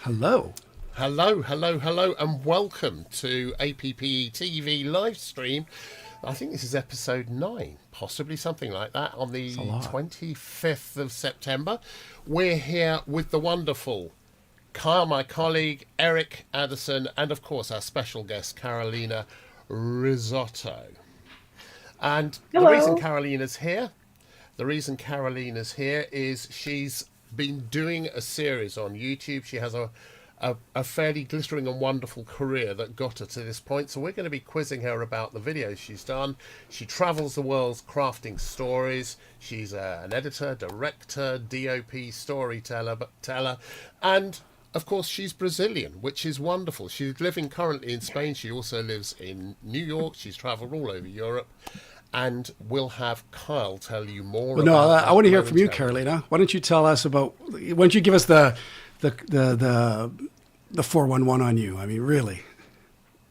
Hello. Hello, hello, hello, and welcome to APPE TV live stream. I think this is episode 9, possibly something like that, on It's a the lot. 25th of September. We're here with the wonderful Kyle, my colleague, Eric Addison, and of course our special guest, Carolina Rizzotto. And the reason Hello. Carolina's here is she's been doing a series on YouTube. She has a fairly glittering and wonderful career that got her to this point. So we're going to be quizzing her about the videos she's done. She travels the world crafting stories. She's an editor, director, DOP, teller, and of course she's Brazilian, which is wonderful. She's living currently in Spain. She also lives in New York. She's traveled all over Europe. And we'll have Kyle tell you more Well, no, about I that want to hear from you, momentarily. Carolina. Why don't you tell us about? Why don't you give us the 411 on you? I mean, really.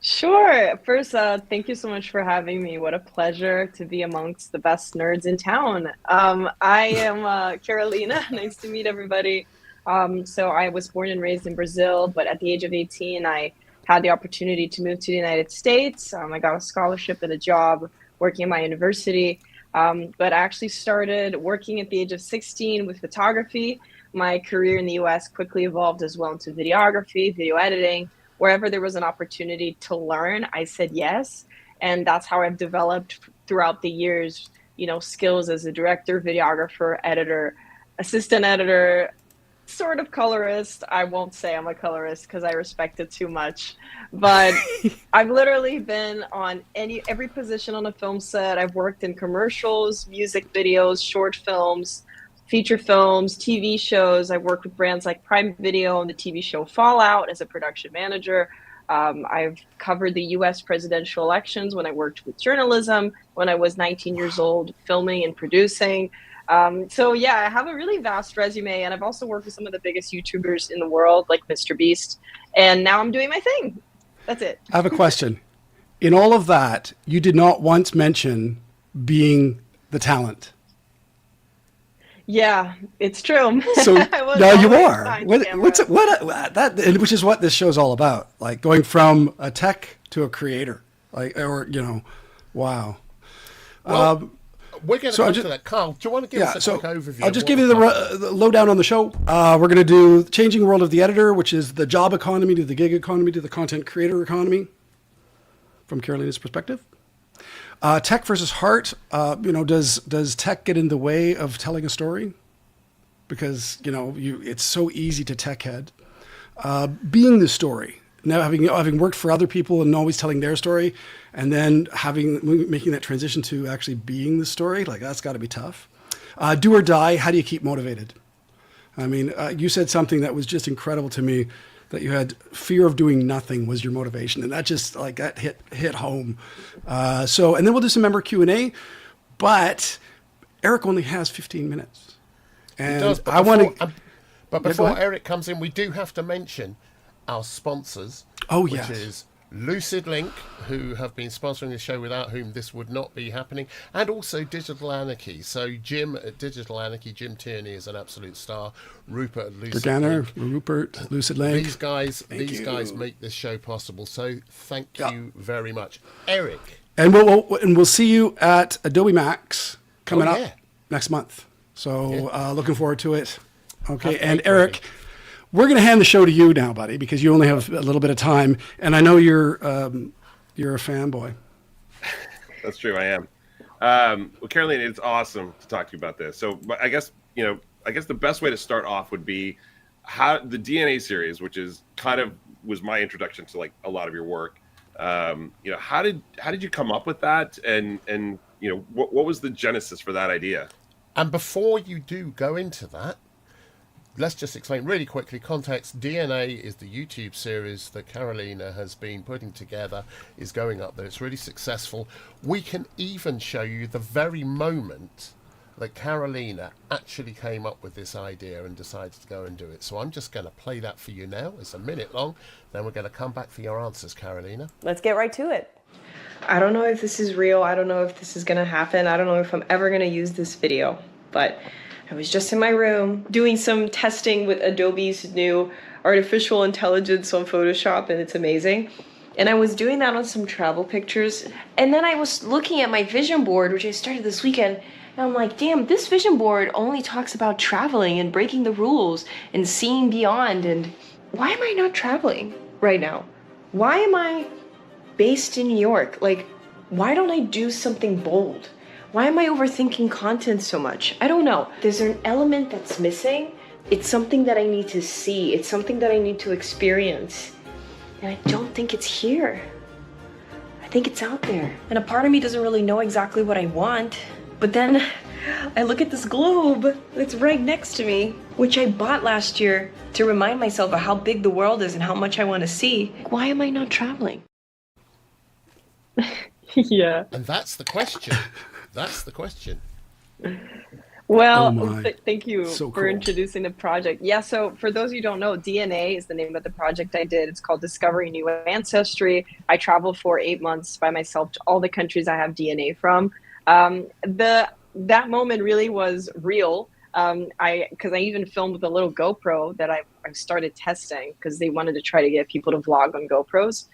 Sure. First, thank you so much for having me. What a pleasure to be amongst the best nerds in town. I am Carolina. Nice to meet everybody. So I was born and raised in Brazil, but at the age of 18, I had the opportunity to move to the United States. I got a scholarship and a job working at my university. But I actually started working at the age of 16 with photography. My career in the US quickly evolved as well into videography, video editing. Wherever there was an opportunity to learn, I said yes. And that's how I've developed throughout the years, skills as a director, videographer, editor, assistant editor, sort of colorist. I won't say I'm a colorist because I respect it too much. But I've literally been on every position on a film set. I've worked in commercials, music videos, short films, feature films, TV shows. I've worked with brands like Prime Video on the TV show Fallout as a production manager. I've covered the US presidential elections when I worked with journalism, when I was 19 years old, filming and producing. So yeah, I have a really vast resume, and I've also worked with some of the biggest YouTubers in the world, like Mr. Beast. And now I'm doing my thing. That's it. I have a question. In all of that, you did not once mention being the talent. Yeah, it's true. So I was now you always are. behind What, camera. and which is what this show's all about. Like going from a tech to a creator. Wow. Well, we're going to so I come just- to that. Carl, do you want to give Yeah, us a so quick overview? I'll of just what give you the lowdown on the show. We're going to do Changing World of the Editor, which is the job economy to the gig economy to the content creator economy from Carolina's perspective. Tech versus heart. Does tech get in the way of telling a story? Because, it's so easy to tech head. Being the story. Now, having worked for other people and always telling their story, and then making that transition to actually being the story, like that's got to be tough. Do or die. How do you keep motivated? I mean, you said something that was just incredible to me, that you had fear of doing nothing was your motivation, and that just like that hit home. And then we'll do some member Q&A, but Eric only has 15 minutes, and It does, but I want to. But go before ahead. Eric comes in, we do have to mention our sponsors. Oh, which yes. is Lucid Link, who have been sponsoring the show, without whom this would not be happening, and also Digital Anarchy. So Jim at Digital Anarchy, Jim Tierney is an absolute star. Rupert at Lucid Garganer, Link. Rupert, Lucid Link. These guys you. make this show possible. So thank Yeah. you very much, Eric. And we'll see you at Adobe Max coming Oh, yeah. up next month. So looking forward to it. Okay, Have and faith, Eric, we're going to hand the show to you now, buddy, because you only have a little bit of time, and I know you're a fanboy. That's true. I am. Well, Caroline, it's awesome to talk to you about this. So, but I guess the best way to start off would be how the DNA series, which is was my introduction to like a lot of your work. How did you come up with that, and what was the genesis for that idea? And before you do go into that, let's just explain really quickly context. DNA is the YouTube series that Carolina has been putting together, is going up there. It's really successful. We can even show you the very moment that Carolina actually came up with this idea and decided to go and do it. So I'm just going to play that for you now. It's a minute long. Then we're going to come back for your answers, Carolina. Let's get right to it. I don't know if this is real. I don't know if this is going to happen. I don't know if I'm ever going to use this video, but I was just in my room doing some testing with Adobe's new artificial intelligence on Photoshop, and it's amazing. And I was doing that on some travel pictures. And then I was looking at my vision board, which I started this weekend, and I'm like, damn, this vision board only talks about traveling and breaking the rules and seeing beyond. And why am I not traveling right now? Why am I based in New York? Like, why don't I do something bold? Why am I overthinking content so much? I don't know. There's an element that's missing. It's something that I need to see. It's something that I need to experience. And I don't think it's here. I think it's out there. And a part of me doesn't really know exactly what I want. But then I look at this globe that's right next to me, which I bought last year to remind myself of how big the world is and how much I want to see. Why am I not traveling? Yeah. And that's the question. That's the question. Well, Oh my. thank you So for cool. introducing the project. Yeah, so for those who don't know, DNA is the name of the project I did. It's called Discovering New Ancestry. I traveled for 8 months by myself to all the countries I have DNA from. That moment really was real. Because I even filmed with a little GoPro that I started testing because they wanted to try to get people to vlog on GoPros.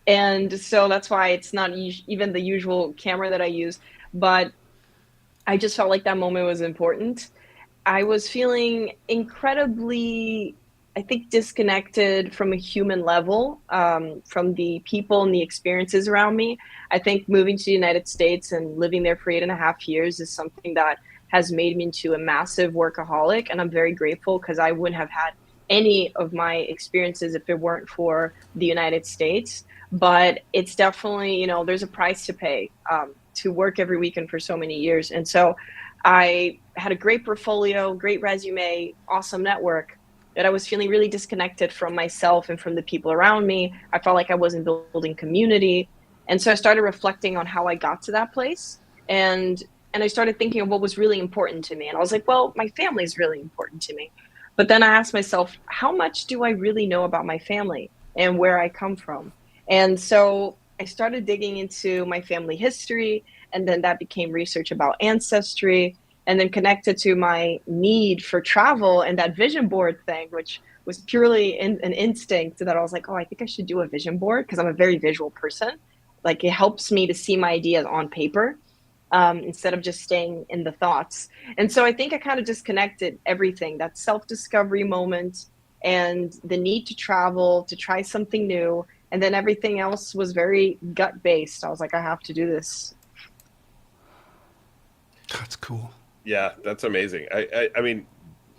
And so that's why it's not even the usual camera that I use, but I just felt like that moment was important. I was feeling incredibly, I think, disconnected from a human level, from the people and the experiences around me. I think moving to the United States and living there for 8.5 years is something that has made me into a massive workaholic. And I'm very grateful because I wouldn't have had any of my experiences if it weren't for the United States. But it's definitely, you know, there's a price to pay to work every weekend for so many years. And so I had a great portfolio, great resume, awesome network, that I was feeling really disconnected from myself and from the people around me. I felt like I wasn't building community. And so I started reflecting on how I got to that place. And I started thinking of what was really important to me. And I was like, well, my family is really important to me. But then I asked myself, how much do I really know about my family and where I come from? And so I started digging into my family history, and then that became research about ancestry, and then connected to my need for travel and that vision board thing, which was purely an instinct that I was like, oh, I think I should do a vision board because I'm a very visual person. Like, it helps me to see my ideas on paper instead of just staying in the thoughts. And so I think I kind of disconnected everything, that self-discovery moment and the need to travel, to try something new. And then everything else was very gut-based. I was like, I have to do this. That's cool. Yeah, that's amazing. I mean,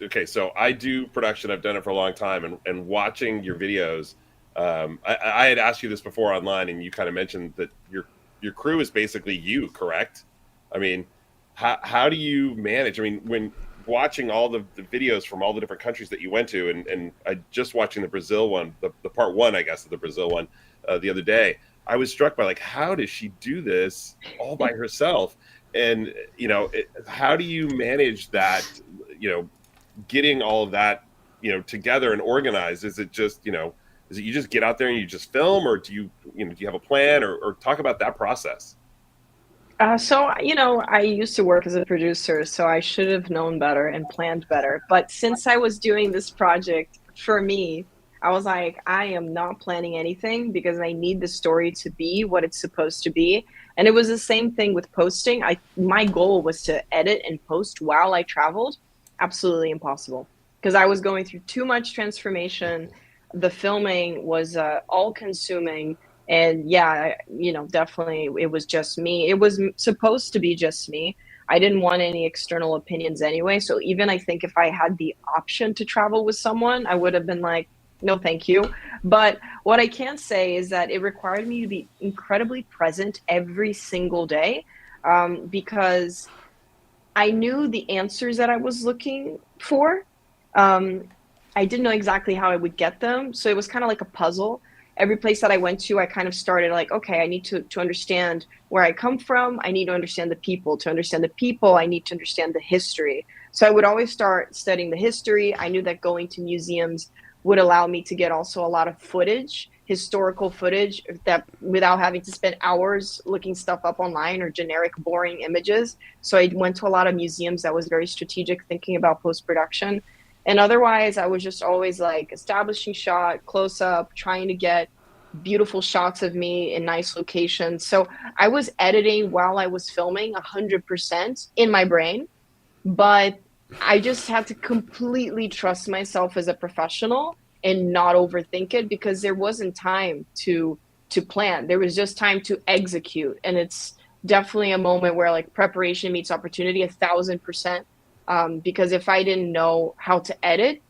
okay, so I do production. I've done it for a long time, and watching your videos, I had asked you this before online, and you kind of mentioned that your crew is basically you, correct? I mean, how do you manage? I mean, when watching all the videos from all the different countries that you went to, and I just watching the Brazil one, the part one, I guess, of the Brazil one the other day, I was struck by, like, how does she do this all by herself? And, you know, how do you manage that, you know, getting all of that, you know, together and organized? Is it just, you know, is it you just get out there and you just film, or do you have a plan, or talk about that process? So, you know, I used to work as a producer, so I should have known better and planned better. But since I was doing this project for me, I was like, I am not planning anything because I need the story to be what it's supposed to be. And it was the same thing with posting. My goal was to edit and post while I traveled. Absolutely impossible because I was going through too much transformation. The filming was all consuming. And yeah, you know, definitely it was just me. It was supposed to be just me. I didn't want any external opinions anyway. So even I think if I had the option to travel with someone, I would have been like, no, thank you. But what I can say is that it required me to be incredibly present every single day because I knew the answers that I was looking for. I didn't know exactly how I would get them. So it was kind of like a puzzle. Every place that I went to, I kind of started like, okay, I need to understand where I come from. I need to understand the people. To understand the people, I need to understand the history. So I would always start studying the history. I knew that going to museums would allow me to get also a lot of footage, historical footage, that without having to spend hours looking stuff up online or generic, boring images. So I went to a lot of museums that was very strategic, thinking about post-production. And otherwise, I was just always like establishing shot, close up, trying to get beautiful shots of me in nice locations. So I was editing while I was filming 100% in my brain, but I just had to completely trust myself as a professional and not overthink it, because there wasn't time to plan. There was just time to execute. And it's definitely a moment where like preparation meets opportunity 1,000%. Because if I didn't know how to edit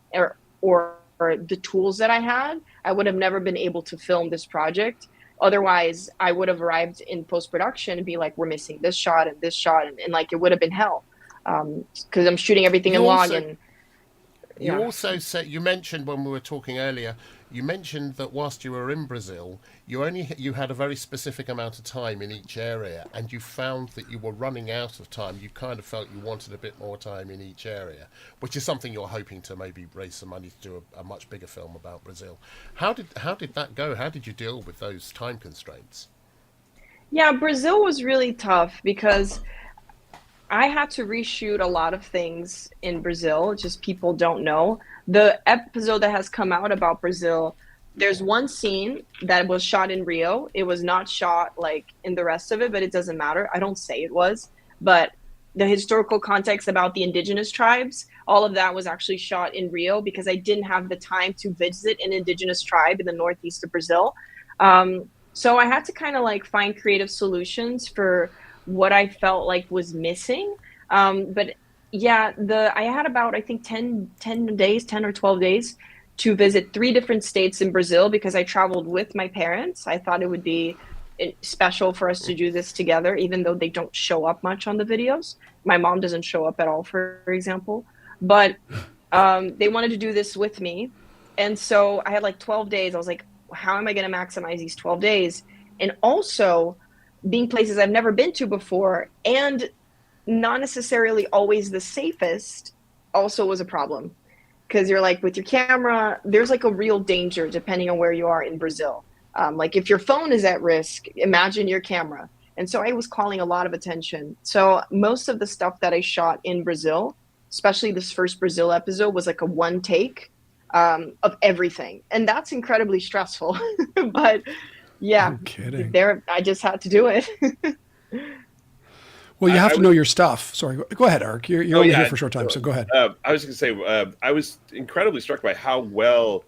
or the tools that I had, I would have never been able to film this project. Otherwise, I would have arrived in post-production and be like, we're missing this shot and this shot. And like, it would have been hell. Because I'm shooting everything in log. And you also said, you mentioned when we were talking earlier, you mentioned that whilst you were in Brazil, you had a very specific amount of time in each area, and you found that you were running out of time. You kind of felt you wanted a bit more time in each area, which is something you're hoping to maybe raise some money to do a much bigger film about Brazil. How did that go? How did you deal with those time constraints? yeah, Brazil was really tough because I had to reshoot a lot of things in Brazil. Just people don't know. The episode that has come out about Brazil, there's one scene that was shot in Rio. It was not shot like in the rest of it, but it doesn't matter. I don't say it was, but the historical context about the indigenous tribes, all of that was actually shot in Rio because I didn't have the time to visit an indigenous tribe in the northeast of Brazil. So I had to kind of like find creative solutions for what I felt like was missing. But yeah, I had about, I think 10 days, 10 or 12 days to visit 3 different states in Brazil because I traveled with my parents. I thought it would be special for us to do this together, even though they don't show up much on the videos. My mom doesn't show up at all, for example, but they wanted to do this with me. And so I had like 12 days. I was like, how am I going to maximize these 12 days? And also, being places I've never been to before and not necessarily always the safest also was a problem, because you're like with your camera, there's like a real danger depending on where you are in Brazil. Like if your phone is at risk, imagine your camera. And so I was calling a lot of attention. So most of the stuff that I shot in Brazil, especially this first Brazil episode, was like a one take of everything. And that's incredibly stressful. But yeah, No kidding. there, I just had to do it. Well, you have to know your stuff. Sorry, go ahead, Ark. You're only here for a short time, so go ahead. I was going to say, I was incredibly struck by how well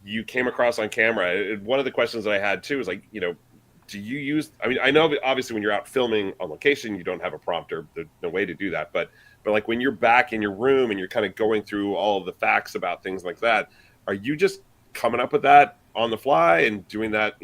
you came across on camera. One of the questions that I had too is like, do you use? I mean, I know that obviously when you're out filming on location, you don't have a prompter. There's no way to do that. But like when you're back in your room and you're kind of going through all of the facts about things like that, are you just coming up with that on the fly and doing that,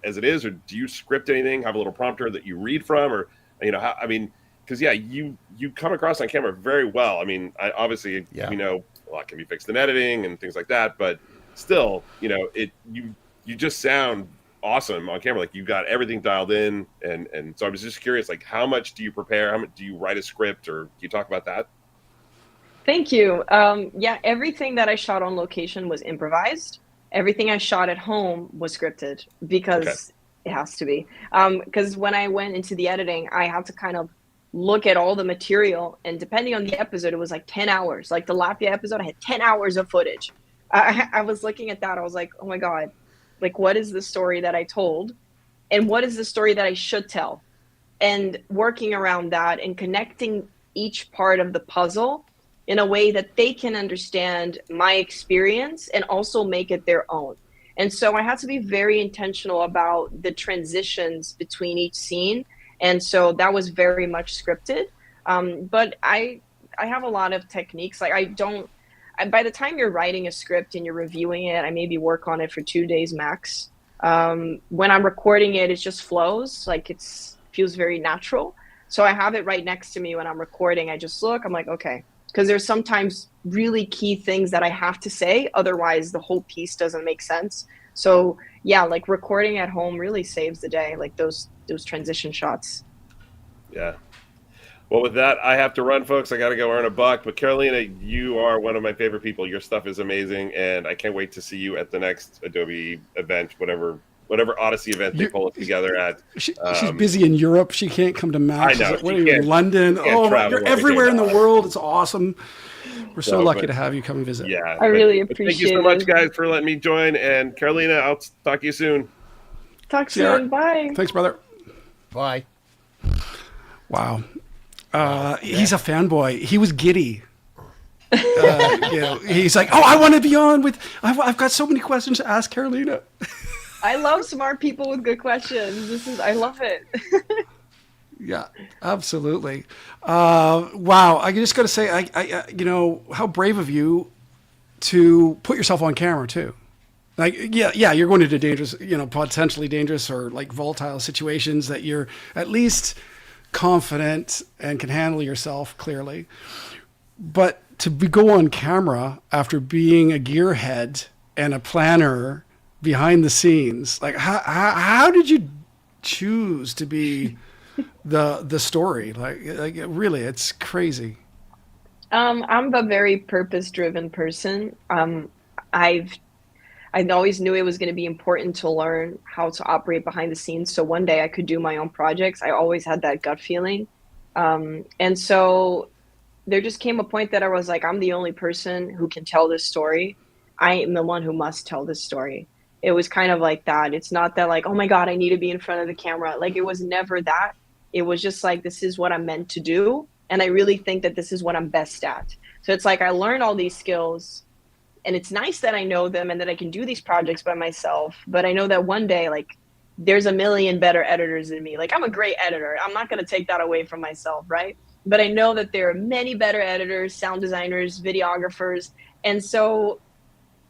as it is, or do you script anything? Have a little prompter that you read from, or how? I mean, because you come across on camera very well. I mean, obviously we know a lot can be fixed in editing and things like that, but still, you just sound awesome on camera. Like you got everything dialed in, and so I was just curious, like how much do you prepare? How much do you write a script, or do you talk about that? Thank you. Yeah, everything that I shot on location was improvised. Everything I shot at home was scripted because it has to be. Because when I went into the editing, I had to kind of look at all the material, and depending on the episode, it was like 10 hours. Like the Latvia episode, I had 10 hours of footage. I was looking at that. I was like, oh my God, like what is the story that I told? And what is the story that I should tell? And working around that and connecting each part of the puzzle in a way that they can understand my experience and also make it their own. And so I had to be very intentional about the transitions between each scene. And so that was very much scripted. But I have a lot of techniques. Like by the time you're writing a script and you're reviewing it, I maybe work on it for 2 days max. When I'm recording it, it just flows. Like feels very natural. So I have it right next to me when I'm recording. I just look, I'm like, okay. Because there's sometimes really key things that I have to say. Otherwise, the whole piece doesn't make sense. So yeah, like recording at home really saves the day. Like those transition shots. Yeah. Well, with that, I have to run, folks. I got to go earn a buck. But Carolina, you are one of my favorite people. Your stuff is amazing, and I can't wait to see you at the next Adobe event, whatever Odyssey event they pull it together at. She's busy in Europe. She can't come to Max. I know. Like, what are you in London? Oh, you're everywhere in the world. It's awesome. We're so lucky to have you come and visit. Yeah, I really but appreciate thank you so much, it. guys, for letting me join. And Carolina, I'll talk to you soon. Talk See ya. soon. Bye. Thanks, brother. Bye. Wow. He's a fanboy. He was giddy. He's like, oh, I want to be on with. I've got so many questions to ask Carolina. I love smart people with good questions. I love it. Yeah, absolutely. Wow. I just got to say, how brave of you to put yourself on camera too. Like, yeah, you're going into dangerous, potentially dangerous or like volatile situations that you're at least confident and can handle yourself clearly. But to go on camera after being a gearhead and a planner behind the scenes, like how did you choose to be the story? Like really, it's crazy. I'm a very purpose-driven person. I always knew it was going to be important to learn how to operate behind the scenes. So one day I could do my own projects. I always had that gut feeling. And so there just came a point that I was like, I'm the only person who can tell this story. I am the one who must tell this story. It was kind of like that. It's not that like, oh my God, I need to be in front of the camera. Like it was never that. It was just like, this is what I'm meant to do. And I really think that this is what I'm best at. So it's like, I learned all these skills and it's nice that I know them and that I can do these projects by myself. But I know that one day, like there's a million better editors than me. Like I'm a great editor. I'm not going to take that away from myself. Right. But I know that there are many better editors, sound designers, videographers. And so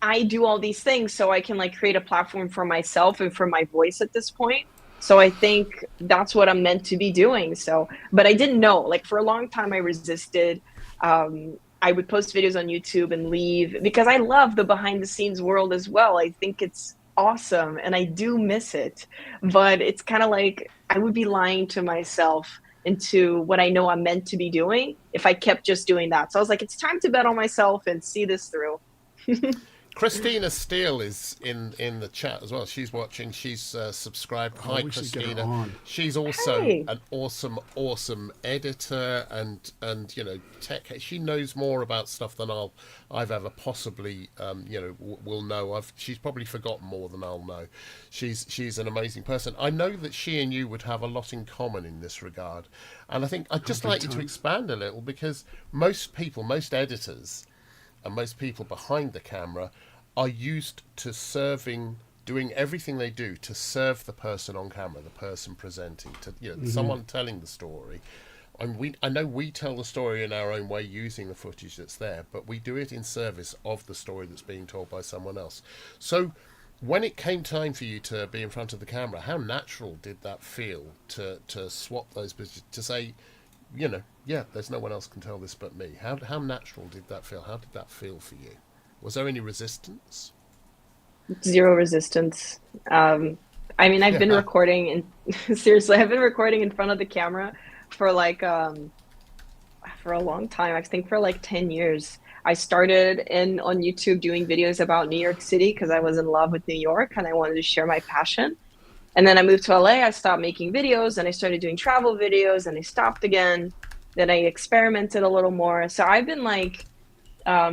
I do all these things so I can like create a platform for myself and for my voice at this point. So I think that's what I'm meant to be doing. So, but I didn't know, like for a long time I resisted. I would post videos on YouTube and leave because I love the behind the scenes world as well. I think it's awesome and I do miss it, but it's kind of like I would be lying to myself into what I know I'm meant to be doing if I kept just doing that. So I was like, it's time to bet on myself and see this through. Christina Steele is in the chat as well. She's watching. She's subscribed. Hi, we should get her Christina. on. She's also Hey. an awesome editor and tech. She knows more about stuff than I've ever possibly will know. She's probably forgotten more than I'll know. She's an amazing person. I know that she and you would have a lot in common in this regard, and I think I'd just like you to expand a little because most editors and most people behind the camera are used to doing everything they do to serve the person on camera, the person presenting, someone telling the story. And I know we tell the story in our own way using the footage that's there, but we do it in service of the story that's being told by someone else. So when it came time for you to be in front of the camera, how natural did that feel to swap those positions, to say, there's no one else can tell this but me? How natural did that feel? How did that feel for you? Was there any resistance? Zero resistance. I've been recording and seriously, I've been recording in front of the camera for like for a long time. I think for like 10 years. I started on YouTube doing videos about New York City because I was in love with New York and I wanted to share my passion. And then I moved to LA, I stopped making videos and I started doing travel videos and I stopped again. Then I experimented a little more. So I've been like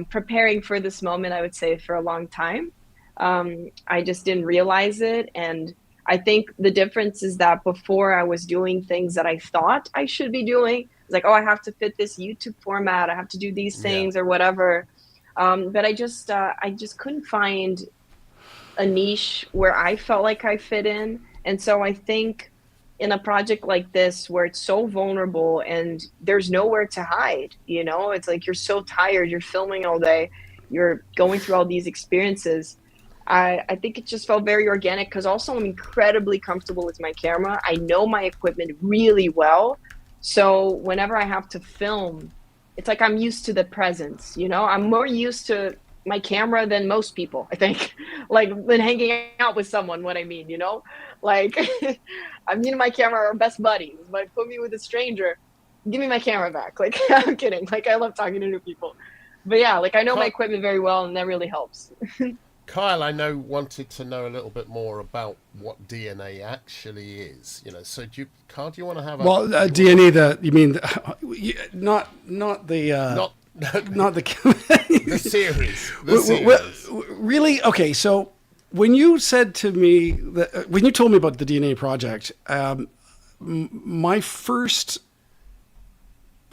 preparing for this moment, I would say, for a long time. I just didn't realize it. And I think the difference is that before I was doing things that I thought I should be doing. It's like, oh, I have to fit this YouTube format. I have to do these things or whatever. But I just couldn't find a niche where I felt like I fit in. And so I think in a project like this, where it's so vulnerable and there's nowhere to hide, it's like you're so tired, you're filming all day, you're going through all these experiences. I think it just felt very organic because also I'm incredibly comfortable with my camera. I know my equipment really well. So whenever I have to film, it's like I'm used to the presence, I'm more used to my camera than most people, I think, like than hanging out with someone, what I mean, like I mean, my camera are best buddies, but put me with a stranger, give me my camera back. Like, I'm kidding. Like, I love talking to new people, but yeah, like I know my equipment very well and that really helps. Kyle, I know, wanted to know a little bit more about what DNA actually is. So Kyle, do you want to have DNA? You mean not the not not the The series. The series. Really? Okay, so when you said to me that when you told me about the DNA project, my first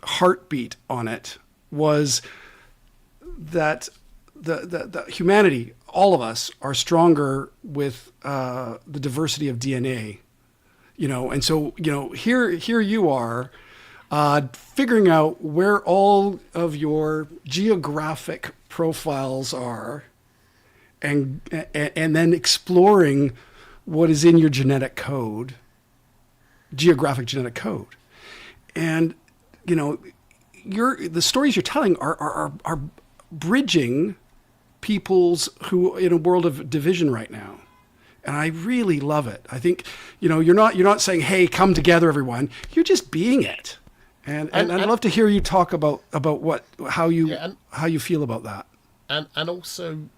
heartbeat on it was that the humanity, all of us, are stronger with the diversity of DNA, and so here you are figuring out where all of your geographic profiles are, and then exploring what is in your geographic genetic code, and the stories you're telling are bridging peoples who in a world of division right now. And I really love it. I think, you're not saying, hey, come together, everyone. You're just being it. And I'd love to hear you talk about how you feel about that. And also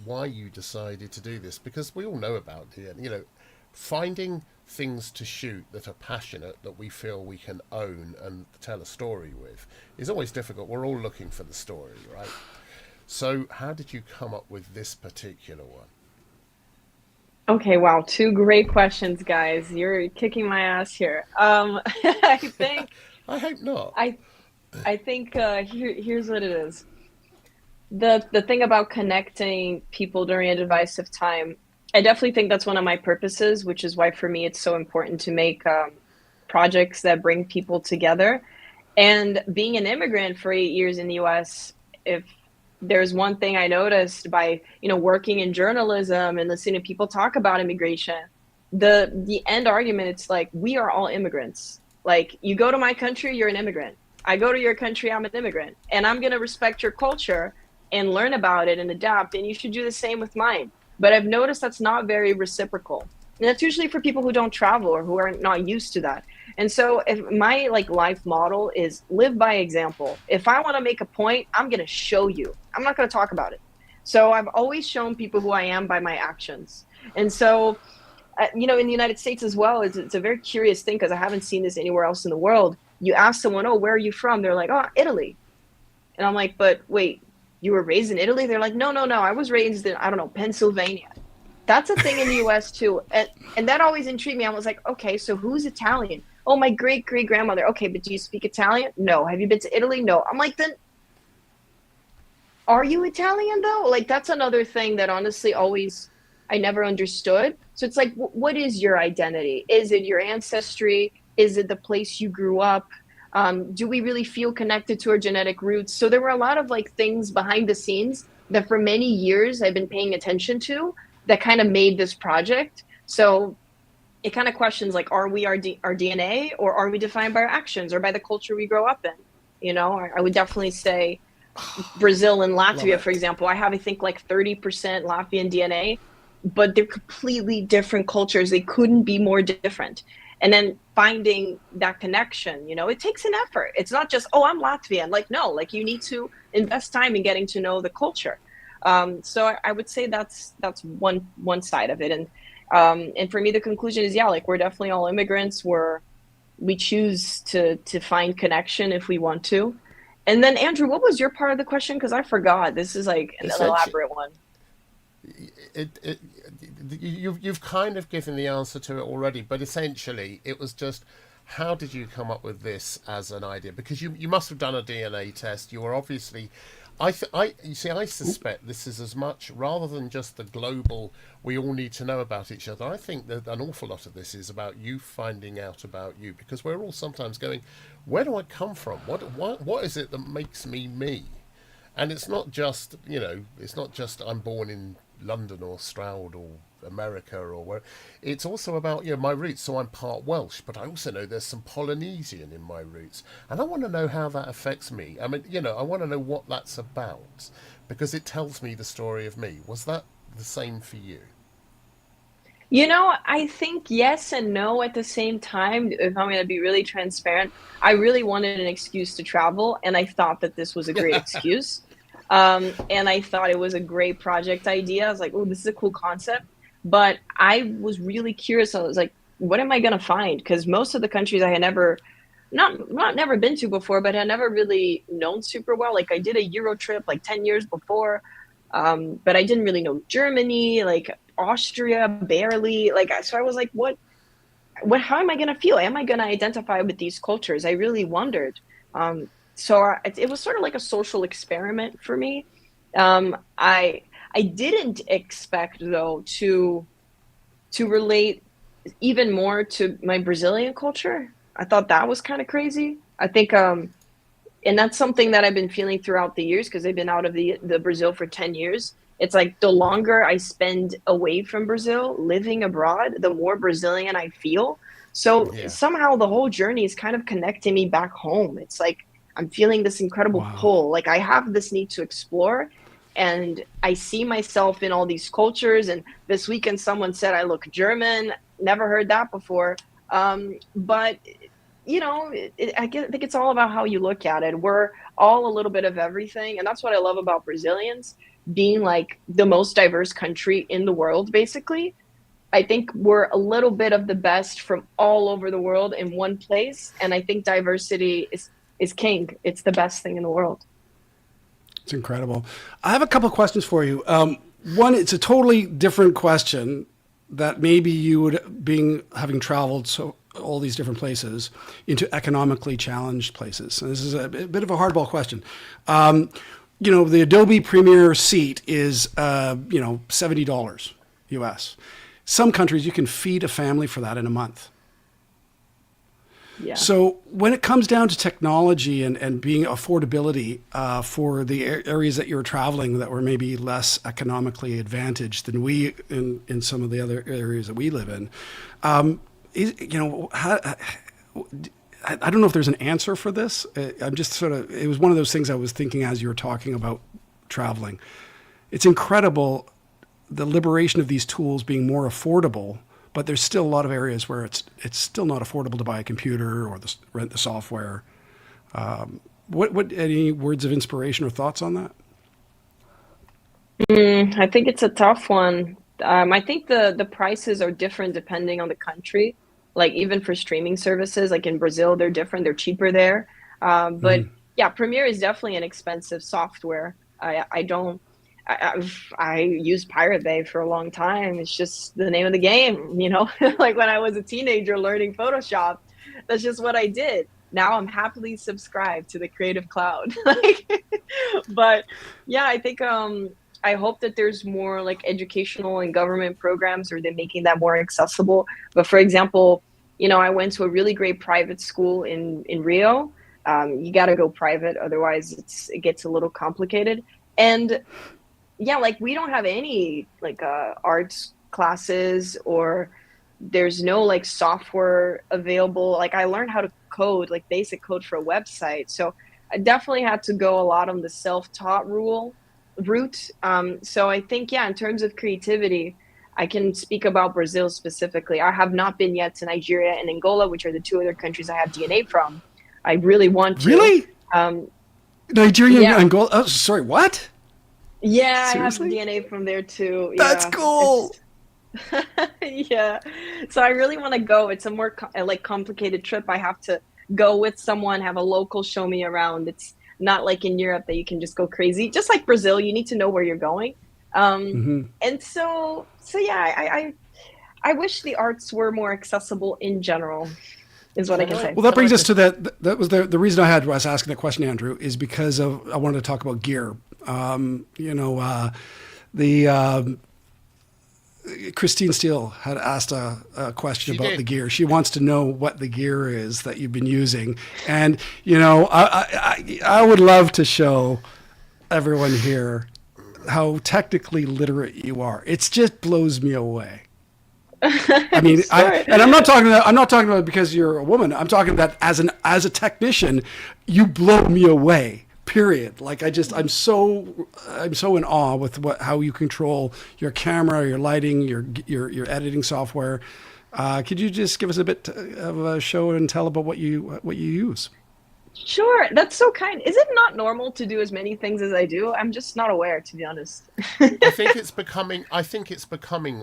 why you decided to do this, because we all know about it, finding things to shoot that are passionate, that we feel we can own and tell a story with, is always difficult. We're all looking for the story, right? So how did you come up with this particular one? Okay, wow, two great questions, guys. You're kicking my ass here. I think I hope not. I think here's what it is. The thing about connecting people during a divisive time, I definitely think that's one of my purposes, which is why for me it's so important to make projects that bring people together. And being an immigrant for 8 years in the US, if there's one thing I noticed by working in journalism and listening to people talk about immigration, the end argument, it's like, we are all immigrants. Like, you go to my country, you're an immigrant. I go to your country, I'm an immigrant, and I'm going to respect your culture and learn about it and adapt, and you should do the same with mine. But I've noticed that's not very reciprocal, and that's usually for people who don't travel or who are not used to that. And so if my life model is live by example. If I want to make a point, I'm going to show you. I'm not going to talk about it. So I've always shown people who I am by my actions. And so, in the United States as well, it's a very curious thing, because I haven't seen this anywhere else in the world. You ask someone, oh, where are you from? They're like, oh, Italy. And I'm like, but wait, you were raised in Italy? They're like, no, I was raised in, I don't know, Pennsylvania. That's a thing in the US too. And that always intrigued me. I was like, okay, so who's Italian? Oh, my great-great-grandmother. Okay, but do you speak Italian? No. Have you been to Italy? No. I'm like, then are you Italian though? That's another thing that honestly I never understood. So it's like, what is your identity? Is it your ancestry? Is it the place you grew up? Do we really feel connected to our genetic roots? So there were a lot of things behind the scenes that for many years I've been paying attention to that kind of made this project. So it kind of questions are we our DNA, or are we defined by our actions or by the culture we grow up in? I would definitely say Brazil and Latvia, for example. I have, I think, 30% Latvian DNA, but they're completely different cultures. They couldn't be more different. And then finding that connection, it takes an effort. It's not just, oh, I'm Latvian. No, you need to invest time in getting to know the culture. So I would say that's one side of it. And for me, the conclusion is, we're definitely all immigrants. We choose to find connection if we want to. And then, Andrew, what was your part of the question? Because I forgot. This is an elaborate one. You've kind of given the answer to it already, but essentially it was just, how did you come up with this as an idea? Because you must have done a DNA test. You were obviously... I suspect this is as much, rather than just the global, we all need to know about each other. I think that an awful lot of this is about you finding out about you, because we're all sometimes going, where do I come from? What is it that makes me me? And it's not just, I'm born in London or Stroud or America or where. It's also about my roots. So I'm part Welsh, but I also know there's some Polynesian in my roots, and I want to know how that affects me. I mean, I want to know what that's about, because it tells me the story of me. Was that the same for you? I think yes and no at the same time. If I'm going to be really transparent, I really wanted an excuse to travel, and I thought that this was a great excuse. And I thought it was a great project idea. I was like, oh, this is a cool concept. But I was really curious. I was like, what am I going to find? Because most of the countries I had never not never been to before, but had never really known super well. Like I did a Euro trip like 10 years before, but I didn't really know Germany, like Austria, barely. Like so I was like, how am I going to feel? Am I going to identify with these cultures? I really wondered. It was sort of like a social experiment for me. I didn't expect though to relate even more to my Brazilian culture. I thought that was kind of crazy. I think and that's something that I've been feeling throughout the years because I've been out of the Brazil for 10 years. It's like the longer I spend away from Brazil, living abroad, the more Brazilian I feel. So Yeah. somehow the whole journey is kind of connecting me back home. It's like I'm feeling this incredible Wow. pull. Like I have this need to explore and I see myself in all these cultures. And this weekend someone said I look German. Never heard that before. But you know, think it's all about how you look at it. We're all a little bit of everything. And that's what I love about Brazilians being like the most diverse country in the world, basically. I think we're a little bit of the best from all over the world in one place. And I think diversity is king. It's the best thing in the world. It's incredible. I have a couple of questions for you. One, it's a totally different question that maybe you would, having traveled all these different places into economically challenged places. And this is a bit of a hardball question. The Adobe Premiere seat is, $70 US. Some countries you can feed a family for that in a month. Yeah. So when it comes down to technology and being affordability for the areas that you're traveling that were maybe less economically advantaged than we in some of the other areas that we live in, I don't know if there's an answer for this. I'm just it was one of those things I was thinking as you were talking about traveling. It's incredible the liberation of these tools being more affordable, but there's still a lot of areas where it's still not affordable to buy a computer or rent the software. What any words of inspiration or thoughts on that? I think it's a tough one. I think the prices are different depending on the country. Like even for streaming services, like in Brazil, they're different. They're cheaper there. But yeah, Premiere is definitely an expensive software. I used Pirate Bay for a long time. It's just the name of the game, like when I was a teenager learning Photoshop, that's just what I did. Now I'm happily subscribed to the Creative Cloud. But yeah, I think I hope that there's more like educational and government programs or they're making that more accessible. But for example, I went to a really great private school in Rio. You got to go private, otherwise it gets a little complicated. And yeah, like we don't have any like arts classes or there's no like software available. Like I learned how to code, like basic code for a website. So I definitely had to go a lot on the self-taught route. So I think, yeah, in terms of creativity, I can speak about Brazil specifically. I have not been yet to Nigeria and Angola, which are the two other countries I have DNA from. I really want to. Really? Nigeria yeah. and Angola? Oh, sorry, what? Yeah, Seriously? I have DNA from there too. That's cool. Yeah. So I really want to go. It's a more complicated trip. I have to go with someone, have a local show me around. It's not like in Europe that you can just go crazy. Just like Brazil, you need to know where you're going. And so yeah, I wish the arts were more accessible in general, is what I can say. Well, that brings us to that. That was the reason I was asking that question, Andrew, is because I wanted to talk about gear. Christine Steele had asked a question about the gear. She wants to know what the gear is that you've been using. And, I would love to show everyone here how technically literate you are. It just blows me away. I mean, and I'm not talking about it because you're a woman. I'm talking that as a technician, you blow me away. Period. Like I'm so in awe with how you control your camera, your lighting, your editing software. Could you just give us a bit of a show and tell about what you use? Sure, that's so kind. Is it not normal to do as many things as I do? I'm just not aware, to be honest. I think it's becoming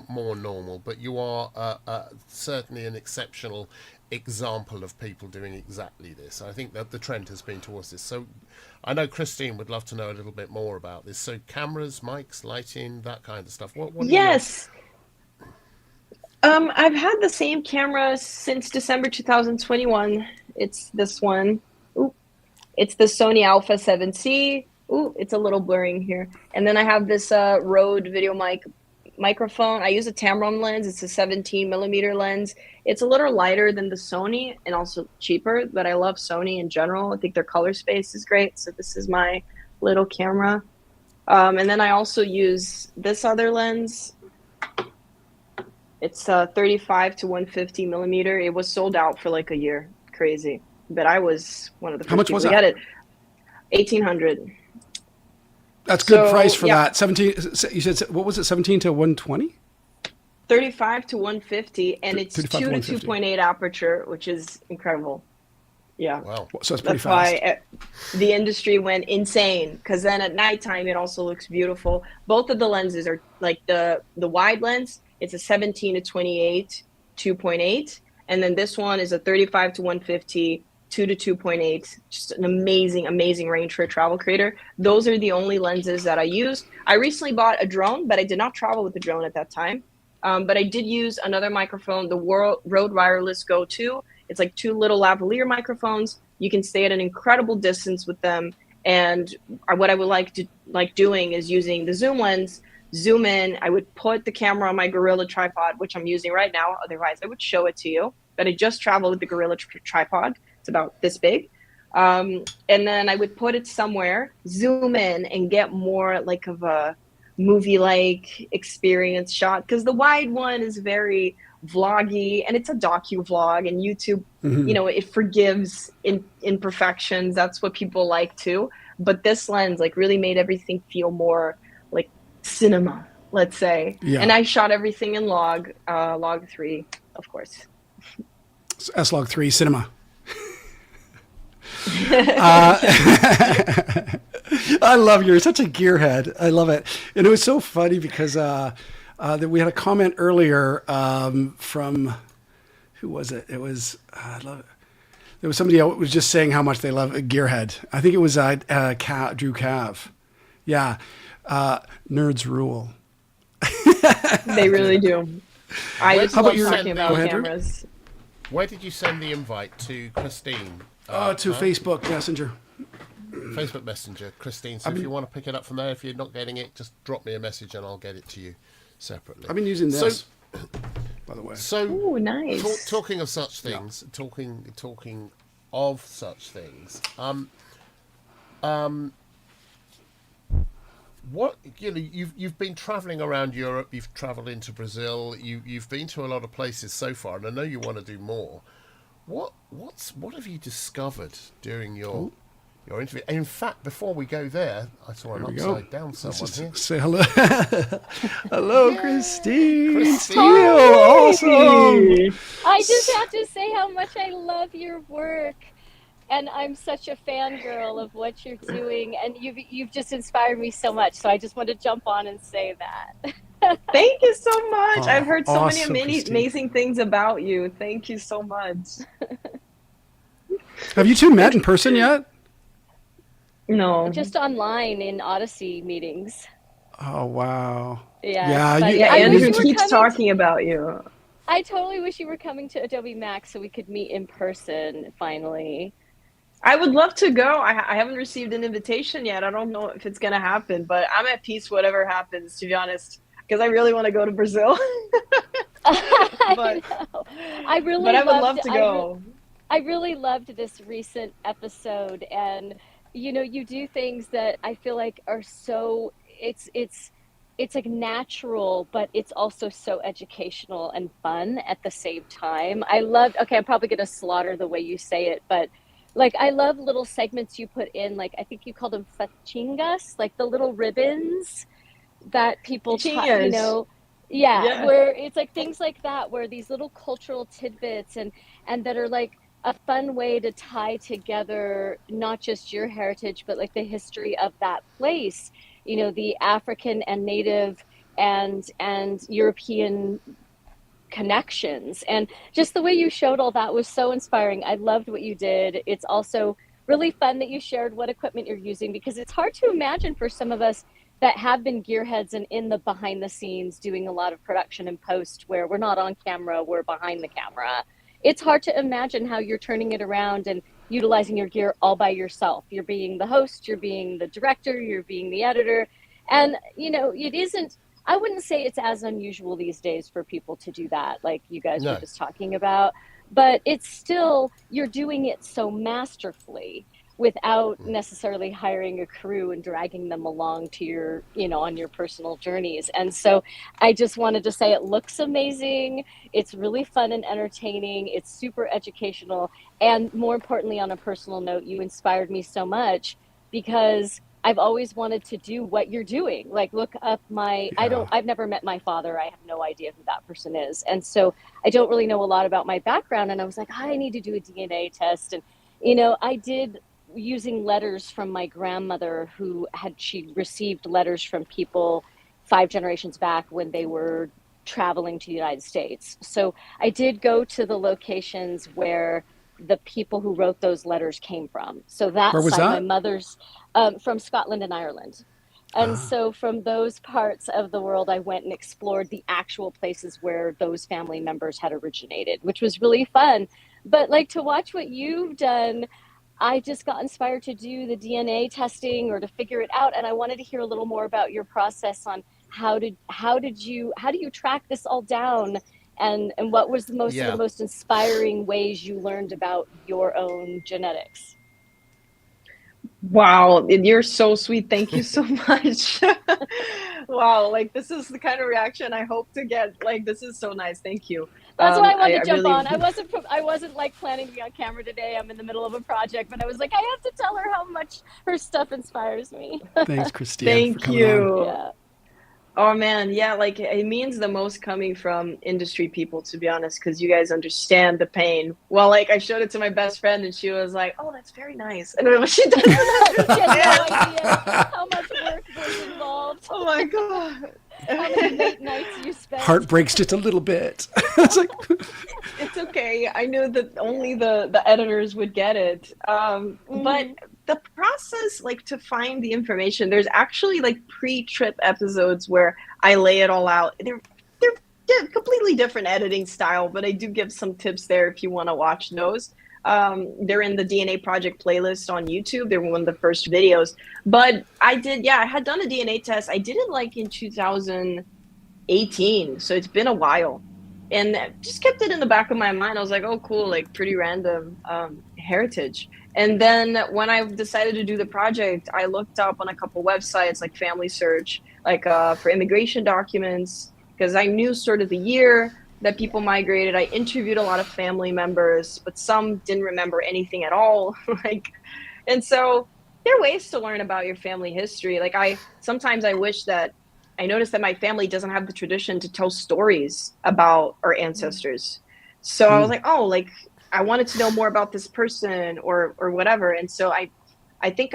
more normal, but you are certainly an exceptional example of people doing exactly this. I think that the trend has been towards this. So I know Christine would love to know a little bit more about this. So cameras, mics, lighting, that kind of stuff. What do you know? Yes. I've had the same camera since December 2021. It's this one. Ooh, it's the Sony Alpha 7C. Ooh, it's a little blurring here. And then I have this Rode video microphone. I use a Tamron lens. It's a 17 millimeter lens. It's a little lighter than the Sony and also cheaper, but I love Sony in general. I think their color space is great. So this is my little camera. And then I also use this other lens. It's 35 to 150 millimeter. It was sold out for like a year. Crazy. But I was one of the first How much people was to that? get it. 1,800. That's good So, price for yeah. that. 17. You said what was it? 17 to 120. 35 to 150, and it's 2 35 to to 150. 2.8 aperture, which is incredible. Yeah. Wow. So it's pretty That's fast. why the industry went insane, because then at nighttime it also looks beautiful. Both of the lenses are like the wide lens. It's a 17 to 28 2.8, and then this one is a 35 to 150 2 to 2.8. Just an amazing range for a travel creator. Those are the only lenses that I used. I recently bought a drone, but I did not travel with the drone at that time. But I did use another microphone, the Rode Wireless Go 2. It's like two little lavalier microphones. You can stay at an incredible distance with them. And what I would like doing is using the zoom lens, zoom in. I would put the camera on my Gorilla tripod, which I'm using right now. Otherwise, I would show it to you. But I just traveled with the Gorilla tripod. It's about this big. And then I would put it somewhere, zoom in, and get more like of a movie-like experience shot. Because the wide one is very vloggy, and it's a docu-vlog, and YouTube, you know, it forgives imperfections. That's what people like too. But this lens like really made everything feel more like cinema, let's say. Yeah. And I shot everything in log 3, of course. S-Log3 cinema. I love you're such a gearhead. I love it. And it was so funny because that we had a comment earlier from who was it? It was I love it. There was somebody else was just saying how much they love a gearhead. I think it was Drew Cav. Yeah. Nerds rule. They really do. I just How love about your- talking Go about ahead, Drew. cameras. Where did you send the invite to Christine? To Facebook Messenger. Facebook Messenger, Christine. So if you want to pick it up from there, if you're not getting it, just drop me a message and I'll get it to you separately. I've been using So- this, by the way. So, Ooh, nice. talking of such things, talking of such things. What you've been traveling around Europe. You've travelled into Brazil. You've been to a lot of places so far, and I know you want to do more. What have you discovered during your interview? And in fact, before we go there, I saw an There we go. upside down someone here. Say hello. Hello, Christine. Christine. Steele. Awesome. I just have to say how much I love your work, and I'm such a fangirl of what you're doing, and you've just inspired me so much. So I just want to jump on and say that. Thank you so much. I've heard so awesome, many Christine. amazing things about you. Thank you so much. Have you two met in person yet? No. Just online in Odyssey meetings. Oh, wow. Yeah, but you- Yeah, I wish Andrew you were keeps coming talking about you. I totally wish you were coming to Adobe Max so we could meet in person finally. I would love to go. I haven't received an invitation yet. I don't know if it's going to happen, but I'm at peace whatever happens, to be honest, because I really want to go to Brazil. I But- know. I really But I would love loved- to I re- go. I really loved this recent episode, and you do things that I feel like are so it's like natural, but it's also so educational and fun at the same time. I love, okay, I'm probably gonna slaughter the way you say it, but like I love little segments you put in, like I think you call them fachingas, like the little ribbons that people Fachinhas. yeah, Yeah. where it's like things like that, where these little cultural tidbits and that are like a fun way to tie together not just your heritage, but like the history of that place, the African and Native and European connections. And just the way you showed all that was so inspiring. I loved what you did. It's also really fun that you shared what equipment you're using, because it's hard to imagine for some of us that have been gearheads and in the behind the scenes doing a lot of production and post where we're not on camera, we're behind the camera. It's hard to imagine how you're turning it around and utilizing your gear all by yourself. You're being the host, you're being the director, you're being the editor. And, you know, it isn't, I wouldn't say it's as unusual these days for people to do that, like you guys were just talking about, but it's still, you're doing it so masterfully without necessarily hiring a crew and dragging them along to your, you know, on your personal journeys. And so I just wanted to say it looks amazing. It's really fun and entertaining. It's super educational. And more importantly, on a personal note, you inspired me so much because I've always wanted to do what you're doing. Like look up my, I've never met my father. I have no idea who that person is. And so I don't really know a lot about my background. And I was like, I need to do a DNA test. And, you know, I did using letters from my grandmother she received letters from people 5 generations back when they were traveling to the United States. So I did go to the locations where the people who wrote those letters came from. So that Where was side, that? my mother's from Scotland and Ireland. And so from those parts of the world, I went and explored the actual places where those family members had originated, which was really fun. But like to watch what you've done, I just got inspired to do the DNA testing or to figure it out. And I wanted to hear a little more about your process on how do you track this all down? And what was the most inspiring ways you learned about your own genetics? Wow, you're so sweet. Thank you so much. Wow, like this is the kind of reaction I hope to get. Like this is so nice. Thank you. That's why I wanted to jump really... on. I wasn't like planning to be on camera today. I'm in the middle of a project, but I was like, I have to tell her how much her stuff inspires me. Thanks, Christine. Thank you. Yeah. Oh man, yeah, like it means the most coming from industry people, to be honest, because you guys understand the pain. Well, like I showed it to my best friend and she was like, "Oh, that's very nice." And she doesn't she had no idea how much work was involved. Oh my god. How many late nights you spent. Heart breaks just a little bit. It's like it's okay. I knew that only the editors would get it. But the process, like to find the information, there's actually like pre-trip episodes where I lay it all out. They're completely different editing style, but I do give some tips there if you want to watch those. They're in the DNA Project playlist on YouTube. They're one of the first videos. But I had done a DNA test. I did it like in 2018, so it's been a while. And just kept it in the back of my mind. I was like, oh, cool, like pretty random heritage. And then when I decided to do the project, I looked up on a couple websites like Family Search, like for immigration documents, because I knew sort of the year that people migrated. I interviewed a lot of family members, but some didn't remember anything at all. And so there are ways to learn about your family history. Like sometimes I wish that I noticed that my family doesn't have the tradition to tell stories about our ancestors. So I was like, oh, like I wanted to know more about this person or whatever. And so I think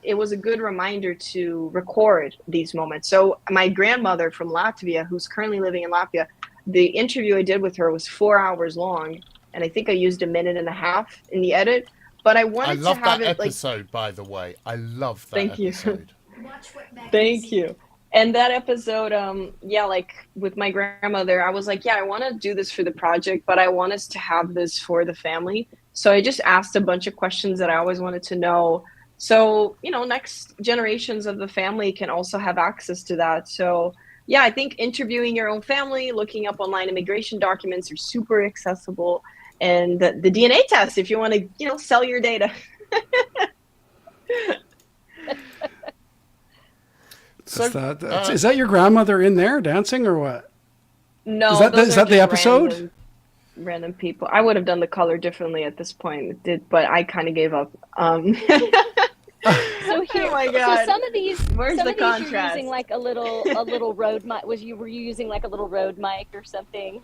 it was a good reminder to record these moments. So my grandmother from Latvia, who's currently living in Latvia, the interview I did with her was 4 hours long. And I think I used 1.5 minutes in the edit. But I wanted to have it episode, by the way. I love that Thank episode. You. Thank you. And that episode, like with my grandmother, I was like, I want to do this for the project, but I want us to have this for the family. So I just asked a bunch of questions that I always wanted to know. So, next generations of the family can also have access to that. So, I think interviewing your own family, looking up online immigration documents are super accessible. And the DNA test, if you want to, sell your data. So, is that your grandmother in there dancing or what? No, is that the episode? Random people. I would have done the color differently at this point, but I kind of gave up. So here, oh my God. So some of these, where's the contrast? You're using like a little Rode mic. Were you using like a little Rode mic or something?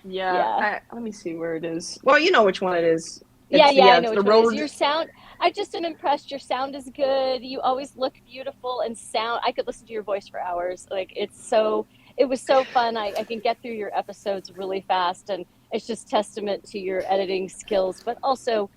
Yeah. Let me see where it is. Well, you know which one it is. I know which one it is. Your sound, I just am impressed. Your sound is good. You always look beautiful and sound. I could listen to your voice for hours. Like it's it was so fun. I can get through your episodes really fast, and it's just testament to your editing skills, but also,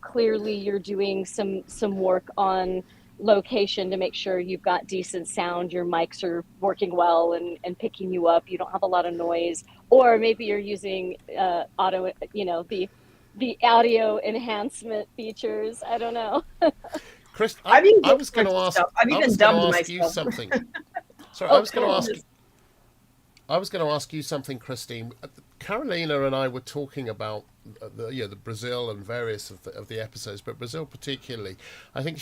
clearly you're doing some work on location to make sure you've got decent sound, your mics are working well and picking you up, you don't have a lot of noise, or maybe you're using auto, the audio enhancement features. I don't know. Chris, I've been I was going to ask. stuff. I've I even was going dubbed to ask you myself. something. Sorry, Oh, I was going to cool. ask. I was going to ask you something, Christine. Carolina and I were talking about the Brazil and various of the episodes, but Brazil particularly. I think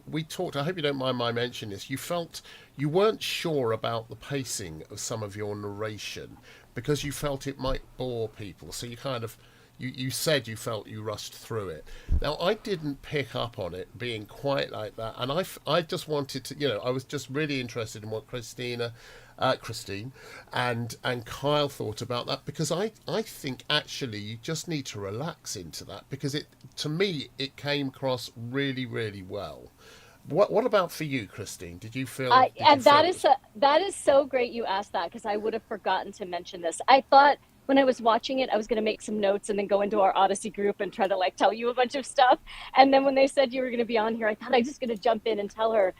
we talked. I hope you don't mind my mentioning this. You felt you weren't sure about the pacing of some of your narration because you felt it might bore people. So you kind of. You said you felt you rushed through it. Now, I didn't pick up on it being quite like that. And I just wanted to, I was just really interested in what Christine and Kyle thought about that, because I think actually you just need to relax into that, because to me, it came across really, really well. What about for you, Christine? Did you feel? That is so great you asked that, because I would have forgotten to mention this. I thought when I was watching it, I was going to make some notes and then go into our Odyssey group and try to tell you a bunch of stuff. And then when they said you were going to be on here, I thought I was just going to jump in and tell her.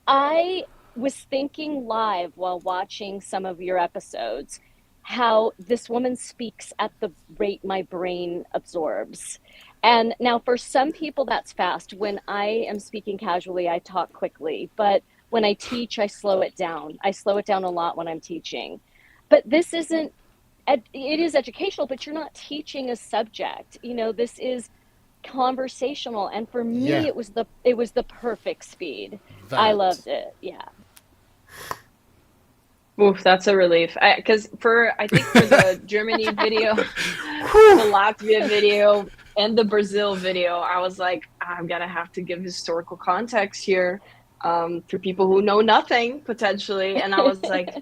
I was thinking live while watching some of your episodes how this woman speaks at the rate my brain absorbs. And now for some people that's fast. When I am speaking casually, I talk quickly, but when I teach, I slow it down. I slow it down a lot when I'm teaching. But this isn't, it is educational, but you're not teaching a subject. This is conversational. And for me, Yeah. it was the perfect speed. I loved it. Yeah. Oof, that's a relief. Because I think for the Germany video, the Latvia video, and the Brazil video, I was like, I'm gonna have to give historical context here for people who know nothing potentially. And I was like,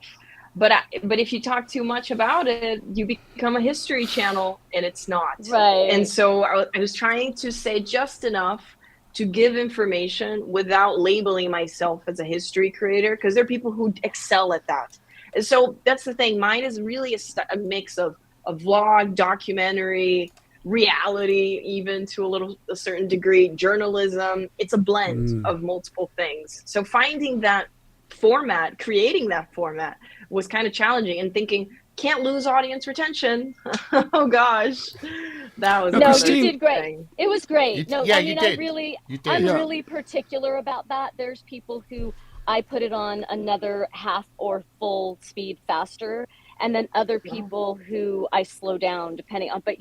but if you talk too much about it, you become a history channel, and it's not. Right. And so I was trying to say just enough to give information without labeling myself as a history creator, because there are people who excel at that. And so that's the thing. Mine is really a mix of a vlog, documentary, reality, even to a certain degree, journalism. It's a blend of multiple things. So finding that format, creating that format was kind of challenging, and thinking, can't lose audience retention. Oh gosh, that was You did great. thing. It was great. You did. I'm really particular about that. There's people who I put it on another half or full speed faster, and then other people who I slow down depending on. But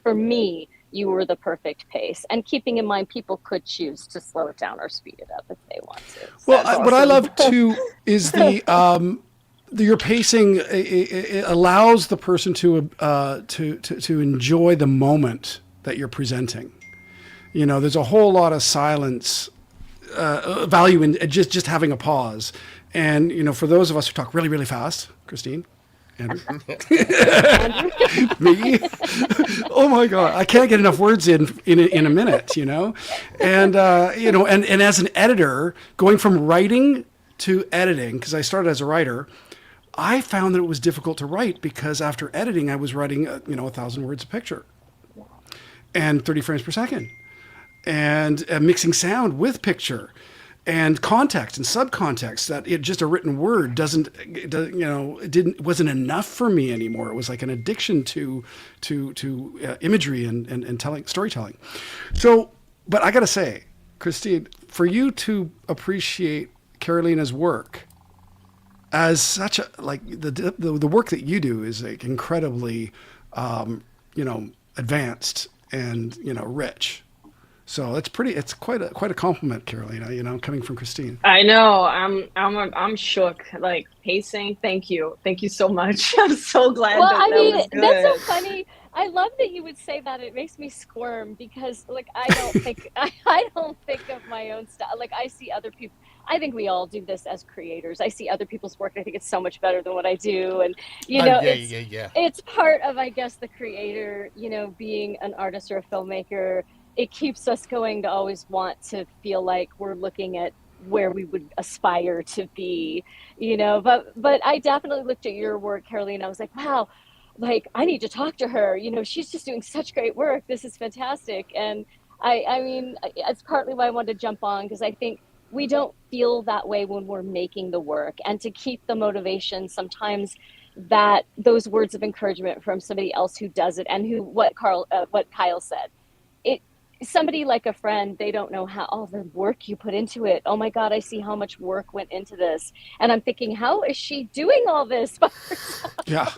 for me, you were the perfect pace. And keeping in mind, people could choose to slow it down or speed it up if they want to. Well, what I love too is your pacing. It allows the person to enjoy the moment that you're presenting. There's a whole lot of silence value in just having a pause. And for those of us who talk really, really fast, Christine, Andrew, me, oh my God, I can't get enough words in a minute. And and as an editor, going from writing to editing, because I started as a writer, I found that it was difficult to write, because after editing, I was writing 1,000 words a picture and 30 frames per second, and mixing sound with picture and context and subcontext. That just a written word wasn't enough for me anymore. It was like an addiction to imagery and storytelling. So, but I got to say, Christine, for you to appreciate Carolina's work as such the work that you do is incredibly advanced and rich. So it's quite a compliment, Carolina, coming from Christine. I know. I'm shook. Pacing. Thank you so much. I'm so glad. Well, that was good. That's so funny. I love that you would say that. It makes me squirm, because I don't think I don't think of my own stuff. I see other people. I think we all do this as creators. I see other people's work, and I think it's so much better than what I do. And it's part of, I guess, the creator. Being an artist or a filmmaker. It keeps us going to always want to feel like we're looking at where we would aspire to be, you know. But I definitely looked at your work, Caroline. I was like, wow, like I need to talk to her. You know, she's just doing such great work. This is fantastic. And I mean, it's partly why I wanted to jump on, because I think we don't feel that way when we're making the work. And to keep the motivation, sometimes that those words of encouragement from somebody else who does it, and who, what Kyle said, it, somebody like a friend, they don't know how all the work you put into it. Oh my God, I see how much work went into this. And I'm thinking, how is she doing all this by herself? Yeah.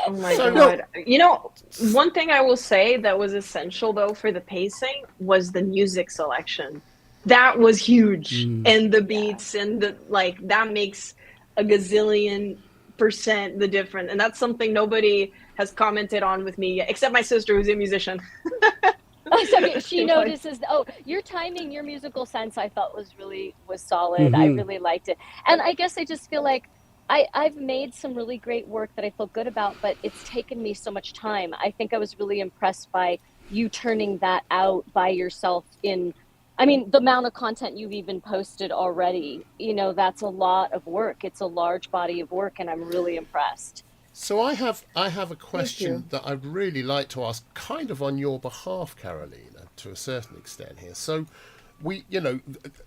Oh my So- God. You know, one thing I will say that was essential though for the pacing was the music selection. That was huge. And the beats and the, like, that makes a gazillion% the difference. And that's something nobody has commented on with me yet, except my sister who's a musician. So she notices, oh, your timing, your musical sense, I thought was solid. I really liked it. And I guess I just feel like I've made some really great work that I feel good about, but it's taken me so much time. I think I was really impressed by you turning that out by yourself in, I mean, the amount of content you've even posted already, you know, that's a lot of work. It's a large body of work, and I'm really impressed. So I have a question that I'd really like to ask, kind of on your behalf, Carolina, to a certain extent here. So we, you know,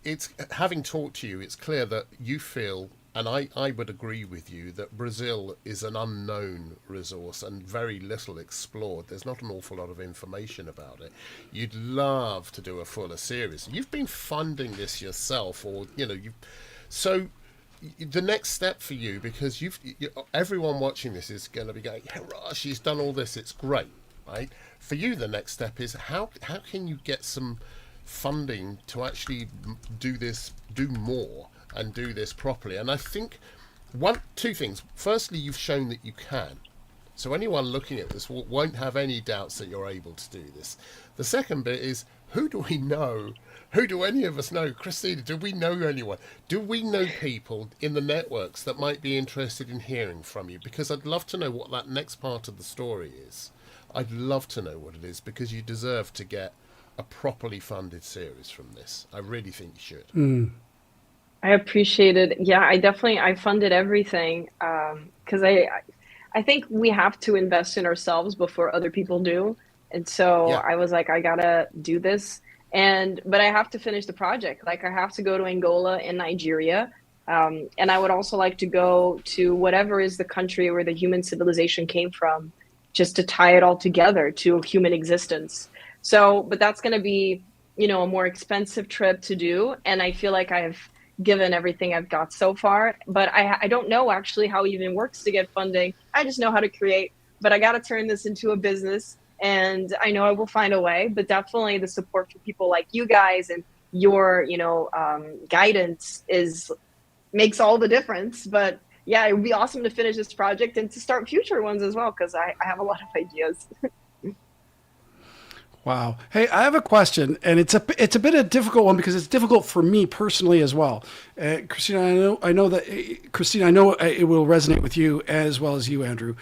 it's, having talked to you, it's clear that you feel, and I would agree with you, that Brazil is an unknown resource and very little explored. There's not an awful lot of information about it. You'd love to do a fuller series. You've been funding this yourself, or, you know, so the next step for you, because everyone watching this is going to be going, hurrah, she's done all this, it's great, right? For you, the next step is how can you get some funding to actually do more and do this properly? And I think two things. Firstly, you've shown that you can. So anyone looking at this won't have any doubts that you're able to do this. The second bit is, who do we know? Who do any of us know? Christina, do we know anyone? Do we know people in the networks that might be interested in hearing from you? Because I'd love to know what that next part of the story is. I'd love to know what it is, because you deserve to get a properly funded series from this. I really think you should. I appreciate it. Yeah, I funded everything, because I think we have to invest in ourselves before other people do. And so Yeah. I was like, I gotta do this. But I have to finish the project. Like, I have to go to Angola and Nigeria. And I would also like to go to whatever is the country where the human civilization came from, just to tie it all together to human existence. So, but that's going to be, you know, a more expensive trip to do. And I feel like I've given everything I've got so far, but I don't know actually how it even works to get funding. I just know how to create, but I got to turn this into a business, and I know I will find a way. But definitely the support for people like you guys and your, you know, guidance makes all the difference. But yeah, it would be awesome to finish this project and to start future ones as well, because I have a lot of ideas. Wow. Hey, I have a question, and it's a bit of a difficult one because it's difficult for me personally as well. Christina, I know that Christina, I know it will resonate with you as well as you, Andrew.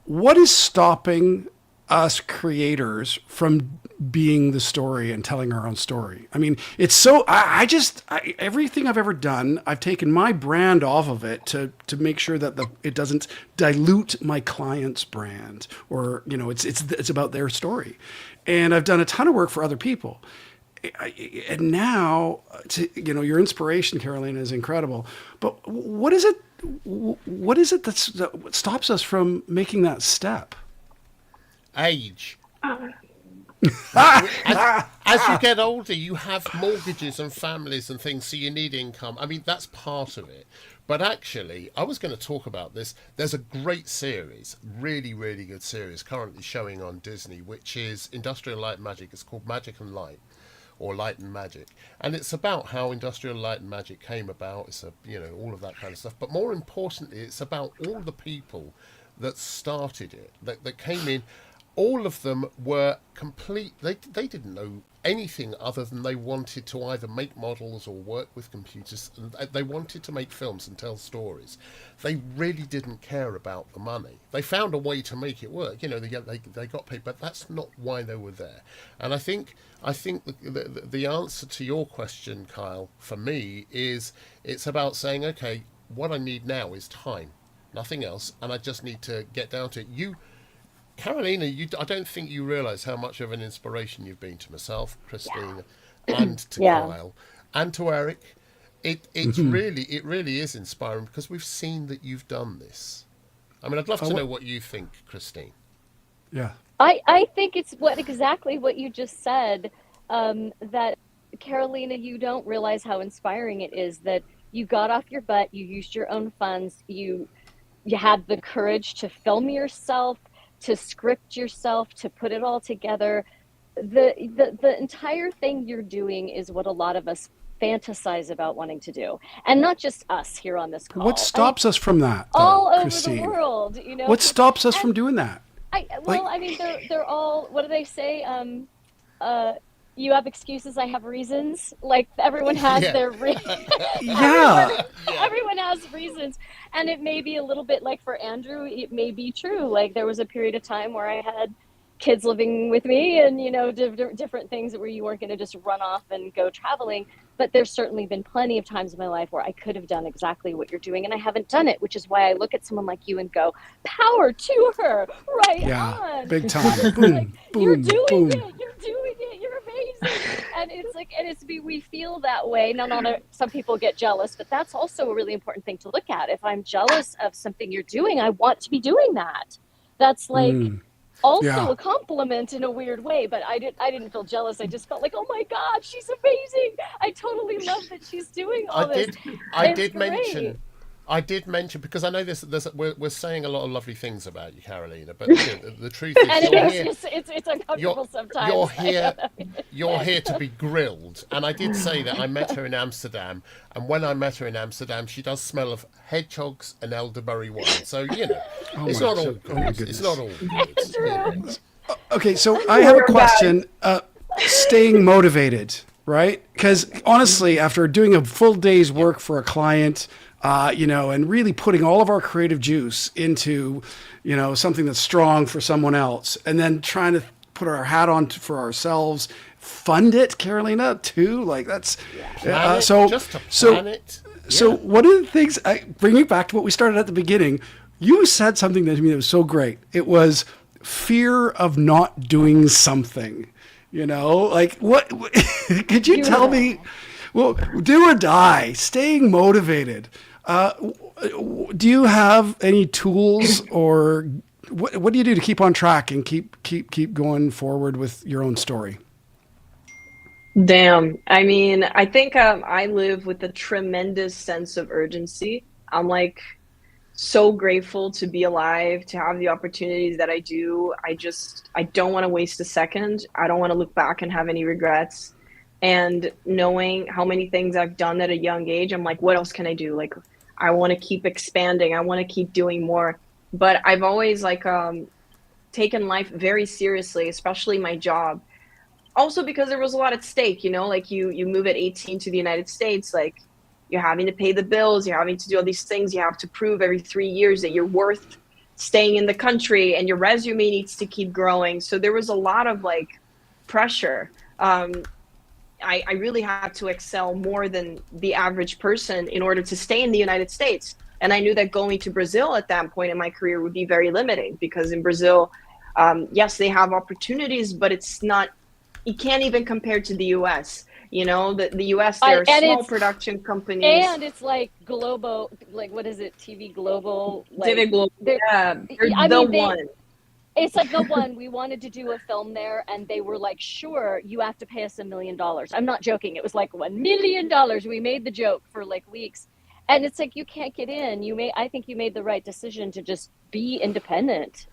What is stopping us creators from being the story and telling our own story? I mean, it's so, everything I've ever done, I've taken my brand off of it to make sure that it doesn't dilute my client's brand, or, you know, it's about their story. And I've done a ton of work for other people. And now, you know, your inspiration, Carolina, is incredible. But what is it that stops us from making that step? Age. As you get older, you have mortgages and families and things, so you need income. I mean, that's part of it. But actually, I was going to talk about this. There's a great series, really, really good series, currently showing on Disney, which is Industrial Light and Magic. It's called Magic and Light, or Light and Magic. And it's about how Industrial Light and Magic came about. It's all of that kind of stuff. But more importantly, it's about all the people that started it, that came in. all of them were complete. They didn't know anything other than they wanted to either make models or work with computers, and they wanted to make films and tell stories. They really didn't care about the money. They found a way to make it work. They got paid, but that's not why they were there. And I think the answer to your question, Kyle, for me is it's about saying, okay, what I need now is time, nothing else, and I just need to get down to it. Carolina, I don't think you realise how much of an inspiration you've been to myself, Christine, and to Kyle, and to Eric. It really is inspiring because we've seen that you've done this. I mean, I'd love to know what you think, Christine. Yeah. I think it's exactly what you just said, that Carolina, you don't realize how inspiring it is that you got off your butt, you used your own funds, you had the courage to film yourself, to script yourself, to put it all together. The entire thing you're doing is what a lot of us fantasize about wanting to do, and not just us here on this call. What stops us from that, though, all over Christine? the world, What stops us from doing that? I mean, they're all, what do they say? You have excuses, I have reasons. Like, everyone has their everyone has reasons. And it may be a little bit like for Andrew, it may be true. Like, there was a period of time where I had kids living with me and, different things where you weren't going to just run off and go traveling. But there's certainly been plenty of times in my life where I could have done exactly what you're doing, and I haven't done it, which is why I look at someone like you and go, power to her, on. Big time. Boom, boom, you're doing boom. it, you're amazing. And we feel that way. Now, some people get jealous, but that's also a really important thing to look at. If I'm jealous of something you're doing, I want to be doing that. That's like... Also a compliment in a weird way, but I didn't feel jealous. I just felt like, oh my God, she's amazing. I totally love that she's doing all this. I did mention, because I know we're saying a lot of lovely things about you, Carolina, but the truth is, and it's uncomfortable sometimes. You're here to be grilled. And I did say that I met her in Amsterdam, and when I met her in Amsterdam, she does smell of hedgehogs and elderberry wine. So it's not all good. It's not all good. Okay, so I have a question. Staying motivated, right? Because honestly, after doing a full day's work for a client, and really putting all of our creative juice into, something that's strong for someone else, and then trying to put our hat on for ourselves, fund it, Carolina, too. Like that's so. So one of the things, bringing back to what we started at the beginning, you said something to me that was so great. It was fear of not doing something. Like what? Could you tell me? Well, do or die, staying motivated. Do you have any tools, or what do you do to keep on track and keep going forward with your own story? Damn. I mean, I think I live with a tremendous sense of urgency. I'm like so grateful to be alive, to have the opportunities that I do. I don't want to waste a second. I don't want to look back and have any regrets. And knowing how many things I've done at a young age, I'm like, what else can I do? Like, I want to keep expanding. I want to keep doing more. But I've always taken life very seriously, especially my job. Also because there was a lot at stake, like you move at 18 to the United States, like you're having to pay the bills, you're having to do all these things. You have to prove every 3 years that you're worth staying in the country, and your resume needs to keep growing. So there was a lot of pressure. I really had to excel more than the average person in order to stay in the United States. And I knew that going to Brazil at that point in my career would be very limiting, because in Brazil, yes, they have opportunities, but you can't even compare to the US. The US, there are small production companies. And it's like Globo, what is it? TV Global? TV Global, they're one. It's like the one. We wanted to do a film there, and they were like, sure, you have to pay us $1 million. I'm not joking. It was like $1 million. We made the joke for weeks. And it's like, you can't get in. I think you made the right decision to just be independent.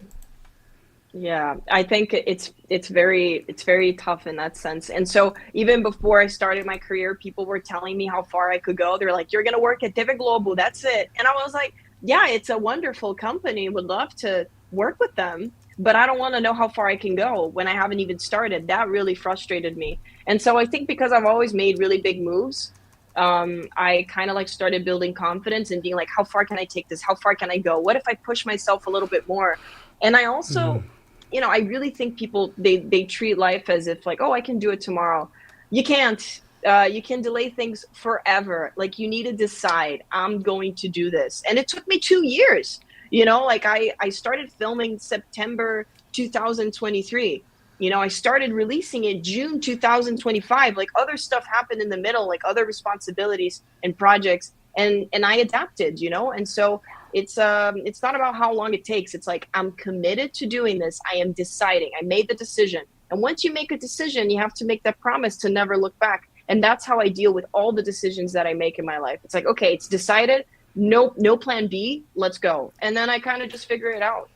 Yeah, I think it's very tough in that sense. And so even before I started my career, people were telling me how far I could go. They're like, you're going to work at TV Global. That's it. And I was like, yeah, it's a wonderful company. Would love to work with them. but I don't want to know how far I can go when I haven't even started. That really frustrated me. And so I think because I've always made really big moves, I kind of like started building confidence and being like, how far can I take this? How far can I go? What if I push myself a little bit more? And I also, you know, I really think people, they treat life as if like, oh, I can do it tomorrow. You can't. You can delay things forever. Like you need to decide, I'm going to do this. And it took me 2 years. You know, like I started filming September 2023. You know, I started releasing it June 2025. Like other stuff happened in the middle, like other responsibilities and projects, and I adapted, you know? And so it's not about how long it takes. It's like I'm committed to doing this. I am deciding. I made the decision. And once you make a decision, you have to make that promise to never look back. And that's how I deal with all the decisions that I make in my life. It's like, okay, it's decided. No plan B. Let's go. And then I kind of just figure it out.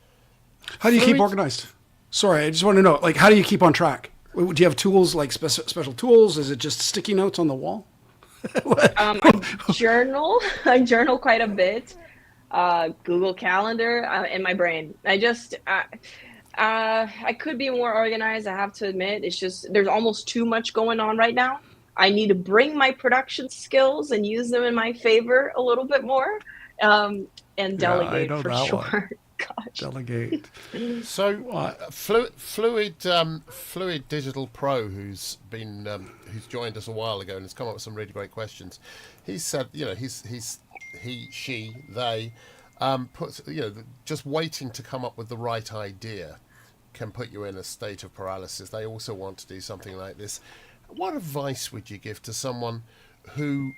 How do you keep organized? Sorry, I just want to know, like, how do you keep on track? Do you have tools, like special tools? Is it just sticky notes on the wall? I journal. I journal quite a bit. Google Calendar in my brain. I could be more organized. I have to admit, it's just there's almost too much going on right now. I need to bring my production skills and use them in my favor a little bit more, and delegate for sure. Gosh. Delegate. So, Fluid Digital Pro, who's joined us a while ago and has come up with some really great questions. He said, you know, they puts, you know, just waiting to come up with the right idea can put you in a state of paralysis. They also want to do something like this. What advice would you give to someone who,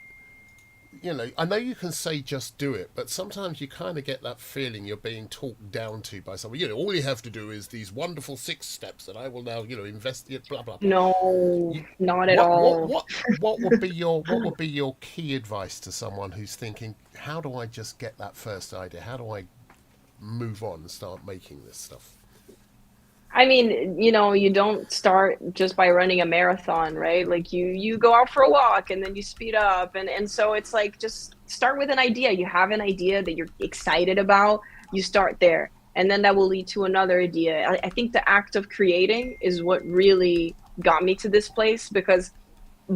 you know, I know you can say just do it, but sometimes you kind of get that feeling you're being talked down to by someone. You know, all you have to do is these wonderful 6 steps that I will now, you know, investigate, blah blah blah. No, not at all. What would be your key advice to someone who's thinking, how do I just get that first idea? How do I move on and start making this stuff? I mean, you know, you don't start just by running a marathon, right? Like you go out for a walk and then you speed up. And so it's like, just start with an idea. You have an idea that you're excited about, you start there. And then that will lead to another idea. I think the act of creating is what really got me to this place, because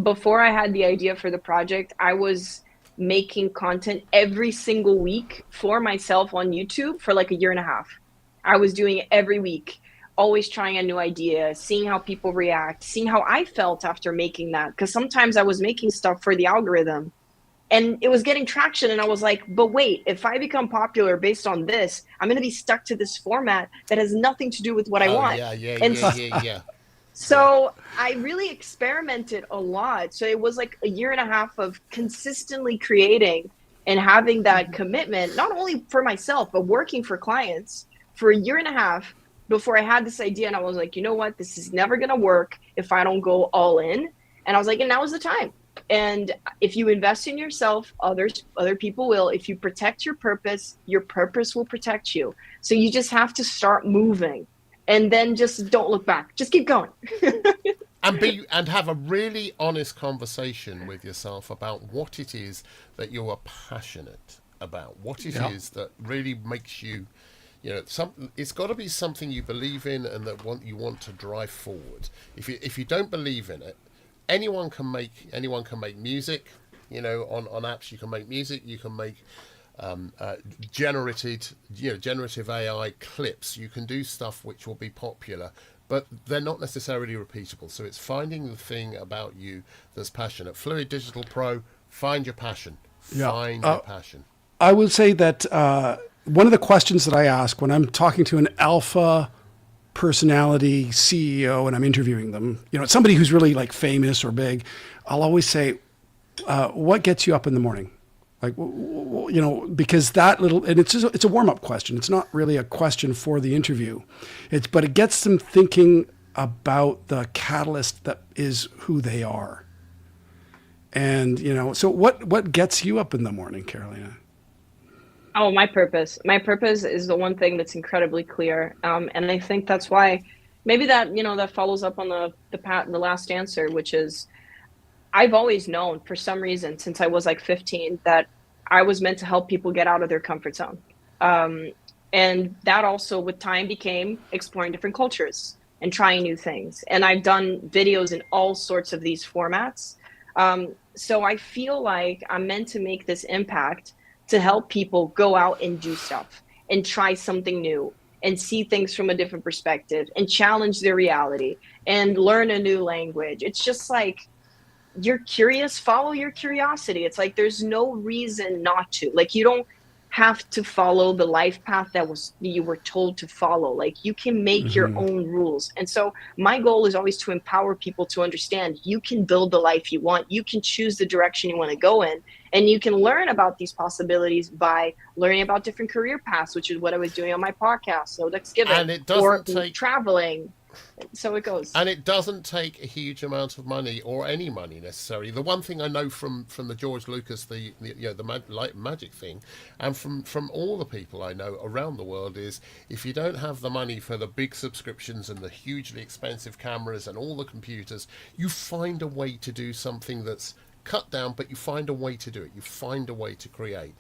before I had the idea for the project, I was making content every single week for myself on YouTube for like a year and a half. I was doing it every week, always trying a new idea, seeing how people react, seeing how I felt after making that. Because sometimes I was making stuff for the algorithm and it was getting traction. And I was like, but wait, if I become popular based on this, I'm going to be stuck to this format that has nothing to do with what I want. Yeah. So I really experimented a lot. So it was like a year and a half of consistently creating and having that commitment, not only for myself, but working for clients for a year and a half before I had this idea. And I was like, you know what, this is never going to work if I don't go all in. And I was like, and now is the time. And if you invest in yourself, other people will. If you protect your purpose will protect you. So you just have to start moving, and then just don't look back. Just keep going. and have a really honest conversation with yourself about what it is that you are passionate about. What it is that really makes you, you know, it's got to be something you believe in and that you want to drive forward. If you don't believe in it, anyone can make music. You know, on apps you can make music. You can make generative AI clips. You can do stuff which will be popular, but they're not necessarily repeatable. So it's finding the thing about you that's passionate. Fluid Digital Pro, find your passion. Find your passion. I would say that one of the questions that I ask when I'm talking to an alpha personality CEO and I'm interviewing them, you know, somebody who's really like famous or big, I'll always say, what gets you up in the morning? Like, you know, because that little, and it's a warm-up question. It's not really a question for the interview. But it gets them thinking about the catalyst that is who they are. And, you know, so what gets you up in the morning, Carolina? Oh, my purpose. My purpose is the one thing that's incredibly clear. And I think that's why maybe that, you know, that follows up on the last answer, which is I've always known for some reason since I was like 15 that I was meant to help people get out of their comfort zone. And that also with time became exploring different cultures and trying new things. And I've done videos in all sorts of these formats. So I feel like I'm meant to make this impact to help people go out and do stuff and try something new and see things from a different perspective and challenge their reality and learn a new language. It's just like, you're curious, follow your curiosity. It's like there's no reason not to. Like, you don't have to follow the life path that you were told to follow. Like, you can make your own rules. And so my goal is always to empower people to understand you can build the life you want. You can choose the direction you want to go in, and you can learn about these possibilities by learning about different career paths, which is what I was doing on my podcast, No Ducks Given, And it doesn't or take traveling. So it goes. And it doesn't take a huge amount of money or any money necessarily. The one thing I know from the George Lucas, the magic thing, and from all the people I know around the world is, if you don't have the money for the big subscriptions and the hugely expensive cameras and all the computers, you find a way to do something that's cut down, but you find a way to do it. You find a way to create.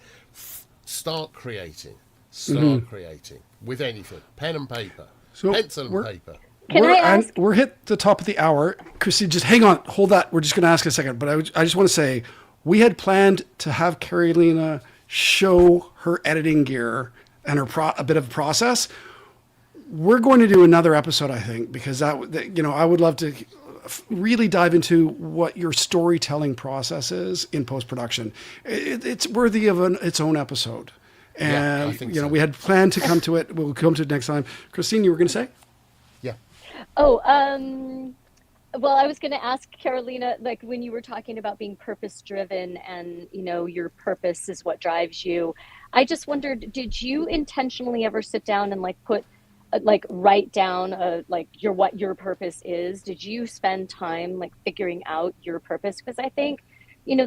Start creating. Start creating with anything. Pen and paper. So pencil and paper. Can I ask? We're hit the top of the hour. Christine, just hang on. Hold that. We're just going to ask in a second. But I just want to say, we had planned to have Carolina show her editing gear and a bit of a process. We're going to do another episode, I think, because I would love to really dive into what your storytelling process is in post-production. It's worthy of its own episode. And, I think so. we had planned to come to it. We'll come to it next time. Christine, you were going to say? Yeah. Oh, well, I was going to ask Carolina, like when you were talking about being purpose driven and, your purpose is what drives you. I just wondered, did you intentionally ever sit down and write down what your purpose is? Did you spend time figuring out your purpose? Because I think,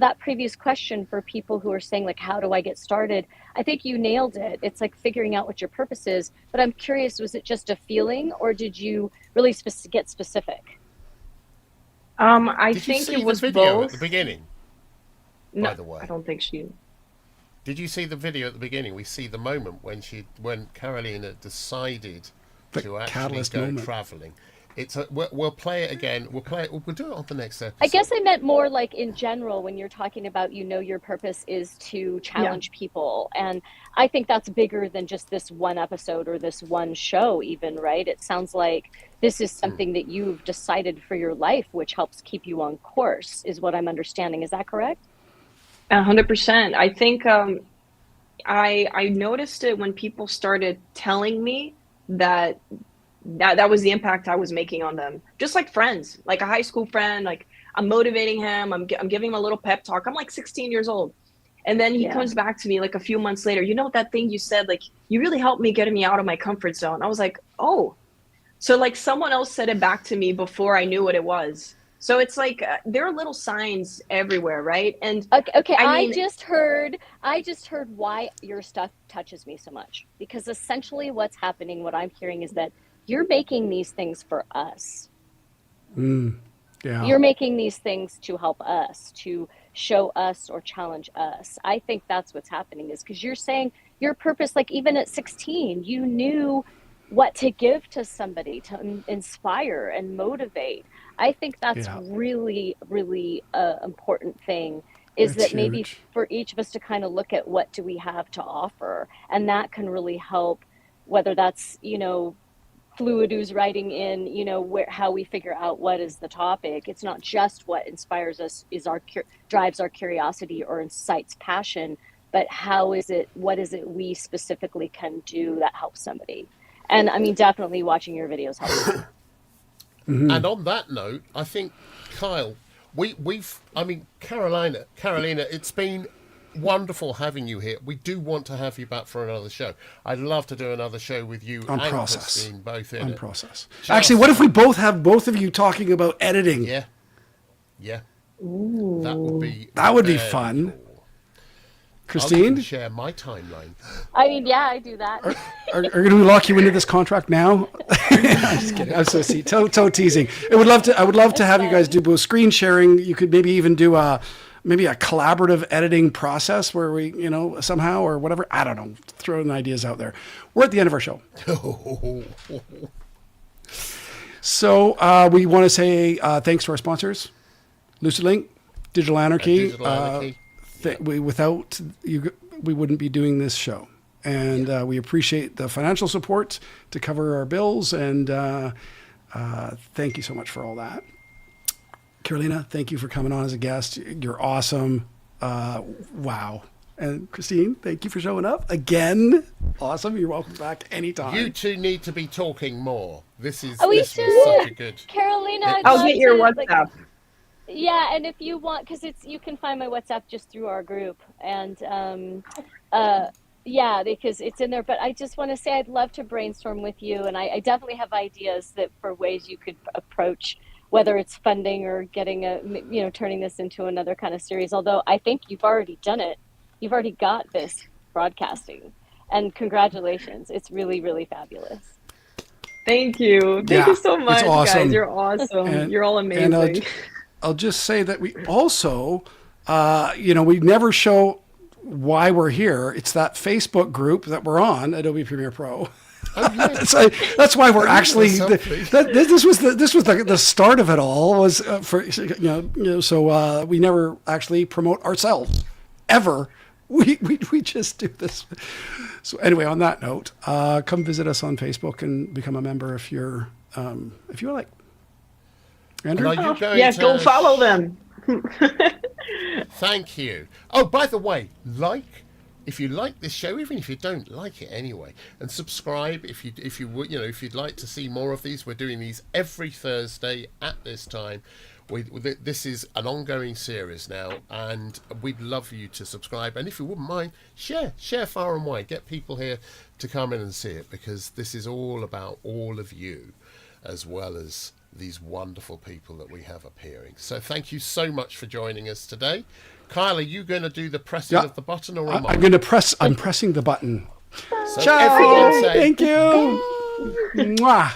that previous question for people who are saying how do I get started? I think you nailed it. It's figuring out what your purpose is. But I'm curious, was it just a feeling or did you really get specific? I Did think you see it was the video both. at the beginning? No, by the way, I don't think she. did you see the video at the beginning? We see the moment when Carolina decided The to actually catalyst go moment. traveling. We'll play it again. We'll do it on the next episode. I guess I meant more in general when you're talking about, your purpose is to challenge people. And I think that's bigger than just this one episode or this one show even, right? It sounds like this is something that you've decided for your life, which helps keep you on course, is what I'm understanding. Is that correct? 100%. I think I noticed it when people started telling me that was the impact I was making on them. Just like friends, like a high school friend, I'm motivating him. I'm giving him a little pep talk. I'm 16 years old. And then he comes back to me a few months later, that thing you said, you really helped me getting me out of my comfort zone. I was like, oh, so someone else said it back to me before I knew what it was. So it's there are little signs everywhere, right? And okay. I mean, I just heard why your stuff touches me so much, because essentially what's happening, what I'm hearing is that you're making these things for us. Yeah. You're making these things to help us, to show us or challenge us. I think that's what's happening, is because you're saying your purpose, even at 16, you knew what to give to somebody to inspire and motivate. I think that's really, really important thing, is That's that maybe huge. for each of us to kind of look at what do we have to offer. And that can really help, whether that's, Fluid who's writing in, how we figure out what is the topic. It's not just what inspires us, drives our curiosity or incites passion, but what is it we specifically can do that helps somebody? And I mean, definitely watching your videos helps. And on that note, I think, Kyle, Carolina, it's been wonderful having you here. We do want to have you back for another show. I'd love to do another show with you On and process. Christine both in On it. process. Actually, what if we both have both of you talking about editing? Yeah. ooh. That would be That would be very fun. cool. I'll Christine, even share my timeline. I mean, yeah, I do that. are going to lock you into this contract now? I'm just kidding. I'm so toe teasing. I would love to have you guys do both screen sharing. You could maybe even do a maybe a collaborative editing process where we, somehow or whatever. I don't know. Throwing ideas out there. We're at the end of our show. So we want to say thanks to our sponsors, LucidLink, Digital Anarchy. Without you, we wouldn't be doing this show. And we appreciate the financial support to cover our bills. And thank you so much for all that. Carolina, thank you for coming on as a guest. You're awesome. Wow. And Christine, thank you for showing up again. Awesome. You're welcome back anytime. You two need to be talking more. This is we this should. was such a good. Carolina, I'll get your WhatsApp. Yeah, and if you want, because you can find my WhatsApp just through our group, and yeah, because it's in there. But I just want to say I'd love to brainstorm with you, and I definitely have ideas for ways you could approach, whether it's funding or getting turning this into another kind of series. Although I think you've already done it. You've already got this broadcasting, and congratulations. It's really, really fabulous. Thank you. Thank you so much, awesome. guys. You're awesome. And, you're all amazing. And I'll just say that we also, we never show why we're here. It's that Facebook group that we're on, Adobe Premiere Pro. Oh, yeah. That's why we're actually. This was the start of it all. Was so we never actually promote ourselves ever. We just do this. So anyway, on that note, come visit us on Facebook and become a member if you like. Andrew? Yes, go follow them. Thank you. Oh, by the way, if you like this show, even if you don't like it anyway, and subscribe if you'd like to see more of these. We're doing these every Thursday at this time. This is an ongoing series now, and we'd love you to subscribe. And if you wouldn't mind, share far and wide. Get people here to come in and see it, because this is all about all of you, as well as these wonderful people that we have appearing. So thank you so much for joining us today. Kyle, are you going to do the pressing of the button, or am I? I'm pressing the button. So Ciao. everyone say, thank you. Mwah.